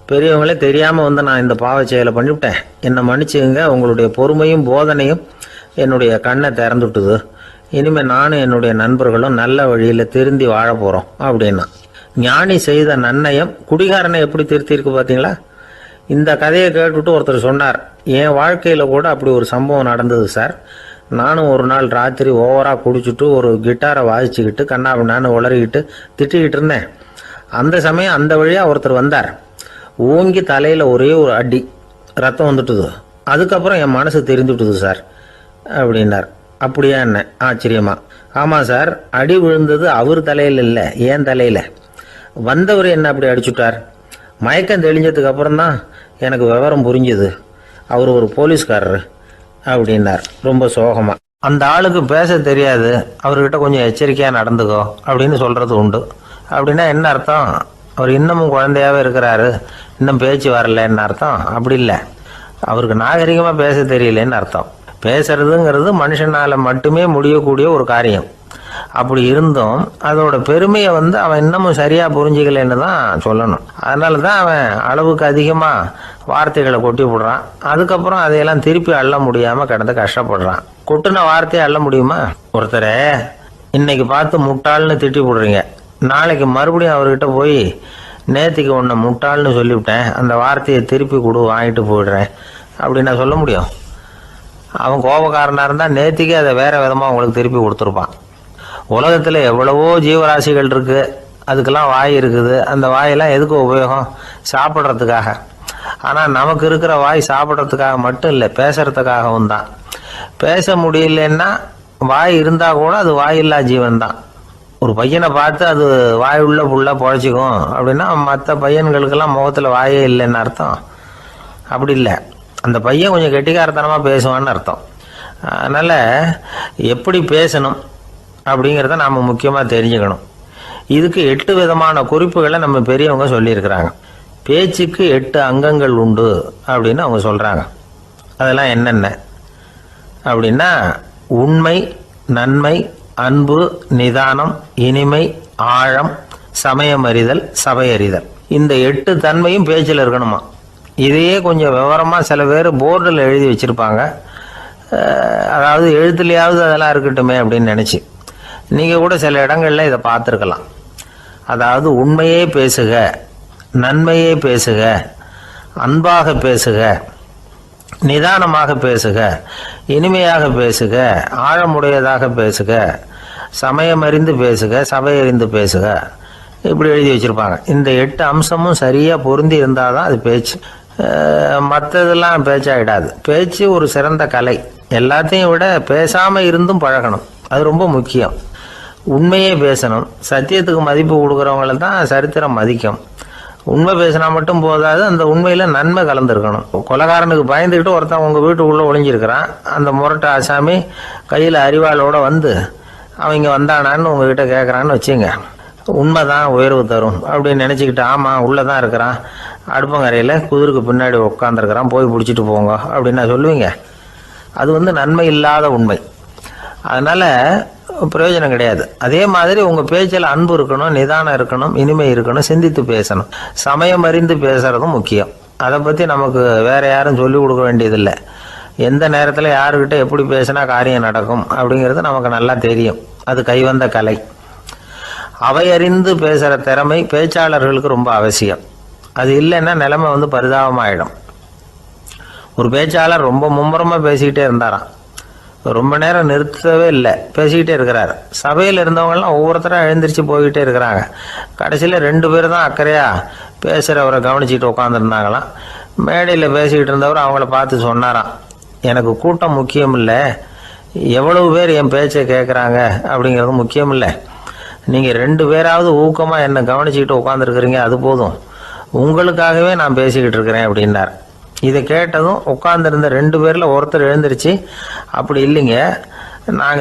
பெரியவங்களே தெரியாமல் நான் இந்த பாவ செயலை பண்ணிவிட்டேன், என்னை மன்னிச்சுங்க. உங்களுடைய பொறுமையும் போதனையும் என்னுடைய கண்ணை திறந்துட்டுது. இனிமேல் நானும் என்னுடைய நண்பர்களும் நல்ல வழியில் திருந்தி வாழ போகிறோம் அப்படின்னா. ஞானி செய்த நன்னயம் குடிகாரனை எப்படி திருத்திருக்கு பார்த்தீங்களா? இந்த கதையை கேட்டுவிட்டு ஒருத்தர் சொன்னார், என் வாழ்க்கையில் கூட அப்படி ஒரு சம்பவம் நடந்தது சார். நானும் ஒரு நாள் ராத்திரி ஓவராக குடிச்சிட்டு ஒரு கிட்டாரை வாசிச்சுக்கிட்டு கண்ணாபின்னான்னு உளறிக்கிட்டு திட்டிக்கிட்டு இருந்தேன். அந்த சமயம் அந்த வழியாக ஒருத்தர் வந்தார். ஓங்கி தலையில் ஒரே ஒரு அடி, ரத்தம் வந்துட்டுது. அதுக்கப்புறம் என் மனசு தெரிந்துவிட்டுது சார் அப்படின்னார். அப்படியா என்ன ஆச்சரியமா? ஆமாம் சார், அடி விழுந்தது அவர் தலையில் இல்லை, என் தலையில். வந்தவர் என்ன அப்படி அடிச்சுட்டார். மயக்கம் தெளிஞ்சதுக்கு அப்புறம்தான் எனக்கு விவரம் புரிஞ்சுது. அவர் ஒரு போலீஸ்காரர் அப்படின்னார் ரொம்ப சோகமாக. அந்த ஆளுக்கு பேச தெரியாது, அவர்கிட்ட கொஞ்சம் எச்சரிக்கையாக நடந்துக்கோ அப்படின்னு சொல்கிறது உண்டு. அப்படின்னா என்ன அர்த்தம்? அவர் இன்னமும் குழந்தையாகவே இருக்கிறாரு, இன்னும் பேச்சு வரலன்னு அர்த்தம்? அப்படி இல்லை, அவருக்கு நாகரிகமாக பேச தெரியலன்னு அர்த்தம். பேசுறதுங்கிறது மனுஷனால் மட்டுமே முடியக்கூடிய ஒரு காரியம். அப்படி இருந்தும் அதோட பெருமையை அவன் இன்னமும் சரியாக புரிஞ்சிக்கலன்னு தான் சொல்லணும். அதனால தான் அவன் அளவுக்கு அதிகமாக வார்த்தைகளை கொட்டி விடுறான். அதுக்கப்புறம் அதையெல்லாம் திருப்பி அள்ள முடியாமல் கிடந்து கஷ்டப்படுறான். கொட்டின வார்த்தையை அள்ள முடியுமா? ஒருத்தரை இன்னைக்கு பார்த்து முட்டாள்னு திட்டி விடுறீங்க, நாளைக்கு மறுபடியும் அவர்கிட்ட போய் நேற்றுக்கு உன்னை முட்டாள்னு சொல்லிவிட்டேன், அந்த வார்த்தையை திருப்பி கொடு, வாங்கிட்டு போயிடுறேன் அப்படின்னு நான் சொல்ல முடியும்? அவன் கோபக்காரனாக இருந்தால் நேற்றுக்கே அதை வேறு விதமாக உங்களுக்கு திருப்பி கொடுத்துருப்பான். உலகத்தில் எவ்வளவோ ஜீவராசிகள் இருக்குது, அதுக்கெல்லாம் வாய் இருக்குது. அந்த வாயெல்லாம் எதுக்கு உபயோகம்? சாப்பிட்றதுக்காக. ஆனால் நமக்கு இருக்கிற வாய் சாப்பிட்றதுக்காக மட்டும் இல்லை, பேசுகிறதுக்காகவும் தான். பேச முடியலன்னா வாய் இருந்தால் கூட அது வாயில்லா ஜீவன் தான். ஒரு பையனை பார்த்து அது வாய் உள்ள புள்ள பொழைச்சிக்கும் அப்படின்னா மற்ற பையன்களுக்கெல்லாம் முகத்தில் வாயே இல்லைன்னு அர்த்தம். அப்படி இல்லை, அந்த பையன் கொஞ்சம் கெட்டிக்காரத்தனமாக பேசுவான்னு அர்த்தம். அதனால் எப்படி பேசணும் அப்படிங்கிறத நாம் முக்கியமாக தெரிஞ்சுக்கணும். இதுக்கு 8 விதமான குறிப்புகளை நம்ம பெரியவங்க சொல்லியிருக்கிறாங்க. பேச்சுக்கு 8 அங்கங்கள் உண்டு அப்படின்னு அவங்க சொல்கிறாங்க. அதெல்லாம் என்னென்ன அப்படின்னா உண்மை, நன்மை, அன்பு, நிதானம், இனிமை, ஆழம், சமயமறிதல், சபையறிதல். இந்த 8 தன்மையும் பேச்சில் இருக்கணுமா. இதையே கொஞ்சம் விவரமாக சில பேர் போர்டில் எழுதி வச்சுருப்பாங்க. அதாவது எழுத்துலையாவது அதெல்லாம் இருக்கட்டுமே அப்படின்னு நினச்சி நீங்கள் கூட சில இடங்களில் இதை பார்த்துருக்கலாம். அதாவது உண்மையே பேசுக, நன்மையே பேசுக, அன்பாக பேசுக, நிதானமாக பேசுக, இனிமையாக பேசுக, ஆழமுடையதாக பேசுக, சமயமறிந்து பேசுக, சபையறிந்து பேசுக, இப்படி எழுதி வச்சுருப்பாங்க. இந்த 8 அம்சமும் சரியாக பொருந்தி இருந்தால் தான் அது பேச்சு. மற்றதெல்லாம் பேச்சாகிடாது. பேச்சு ஒரு சிறந்த கலை. எல்லாத்தையும் விட பேசாமல் இருந்தும் பழகணும், அது ரொம்ப முக்கியம். உண்மையே பேசணும். சத்தியத்துக்கு மதிப்பு கொடுக்குறவங்கள தான் சரித்திரம் மதிக்கும். உண்மை பேசினா மட்டும் போதாது, அந்த உண்மையில் நன்மை கலந்துருக்கணும். கொலைகாரனுக்கு பயந்துக்கிட்டு ஒருத்தன் உங்கள் வீட்டுக்குள்ளே ஒளிஞ்சிருக்கிறான். அந்த முரட்டு ஆசாமி கையில் அறிவாளோடு வந்து அவங்க வந்தானான்னு உங்ககிட்ட கேட்குறான்னு வச்சுங்க. உண்மை தான் உயர்வு தரும் அப்படின்னு நினச்சிக்கிட்டு ஆமாம் உள்ளே தான் இருக்கிறான், அடுப்பங்கரையில் குதிருக்கு பின்னாடி உட்காந்துருக்கிறான், போய் பிடிச்சிட்டு போங்க அப்படின்னா சொல்லுவீங்க. அது நன்மை இல்லாத உண்மை. அதனால் பிரயோஜனம் கிடையாது. அதே மாதிரி உங்கள் பேச்சில் அன்பு இருக்கணும், நிதானம் இருக்கணும், இனிமை இருக்கணும், சிந்தித்து பேசணும், சமயம் அறிந்து பேசுகிறதும் முக்கியம். அதை பற்றி நமக்கு வேறு யாரும் சொல்லிக் கொடுக்க வேண்டியதில்லை. எந்த நேரத்தில் யாருக்கிட்ட எப்படி பேசினா காரியம் நடக்கும் அப்படிங்கிறது நமக்கு நல்லா தெரியும். அது கைவந்த கலை. அவையறிந்து பேசுகிற திறமை பேச்சாளர்களுக்கு ரொம்ப அவசியம். அது இல்லைன்னா நிலைமை பரிதாபமாயிடும். ஒரு பேச்சாளர் ரொம்ப மும்முரமாக பேசிக்கிட்டே இருந்தாராம். ரொம்ப நேரம் நிறுத்தவே இல்லை, பேசிக்கிட்டே இருக்கிறார். சபையில் இருந்தவங்கலாம் ஒவ்வொருத்தரும் எழுந்திரிச்சு போய்கிட்டே இருக்கிறாங்க. கடைசியில் 2 பேர் தான் அக்கறையாக பேசுகிறவரை கவனிச்சிட்டு உட்காந்துருந்தாங்களாம். மேடையில் பேசிக்கிட்டு இருந்தவர் அவங்கள பார்த்து சொன்னாராம், எனக்கு கூட்டம் முக்கியம் இல்லை, எவ்வளவு பேர் என் பேச்சை கேட்குறாங்க அப்படிங்கிறது முக்கியம் இல்லை. நீங்கள் 2 பேராவது ஊக்கமாக என்னை கவனிச்சிக்கிட்டு உட்காந்துருக்குறீங்க, அது போதும். உங்களுக்காகவே நான் பேசிக்கிட்டு இருக்கிறேன் அப்படின்னார். இதை கேட்டதும் உட்காந்துருந்த 2 பேரில் ஒருத்தர் எழுந்திருச்சு, அப்படி இல்லைங்க, நாங்கள்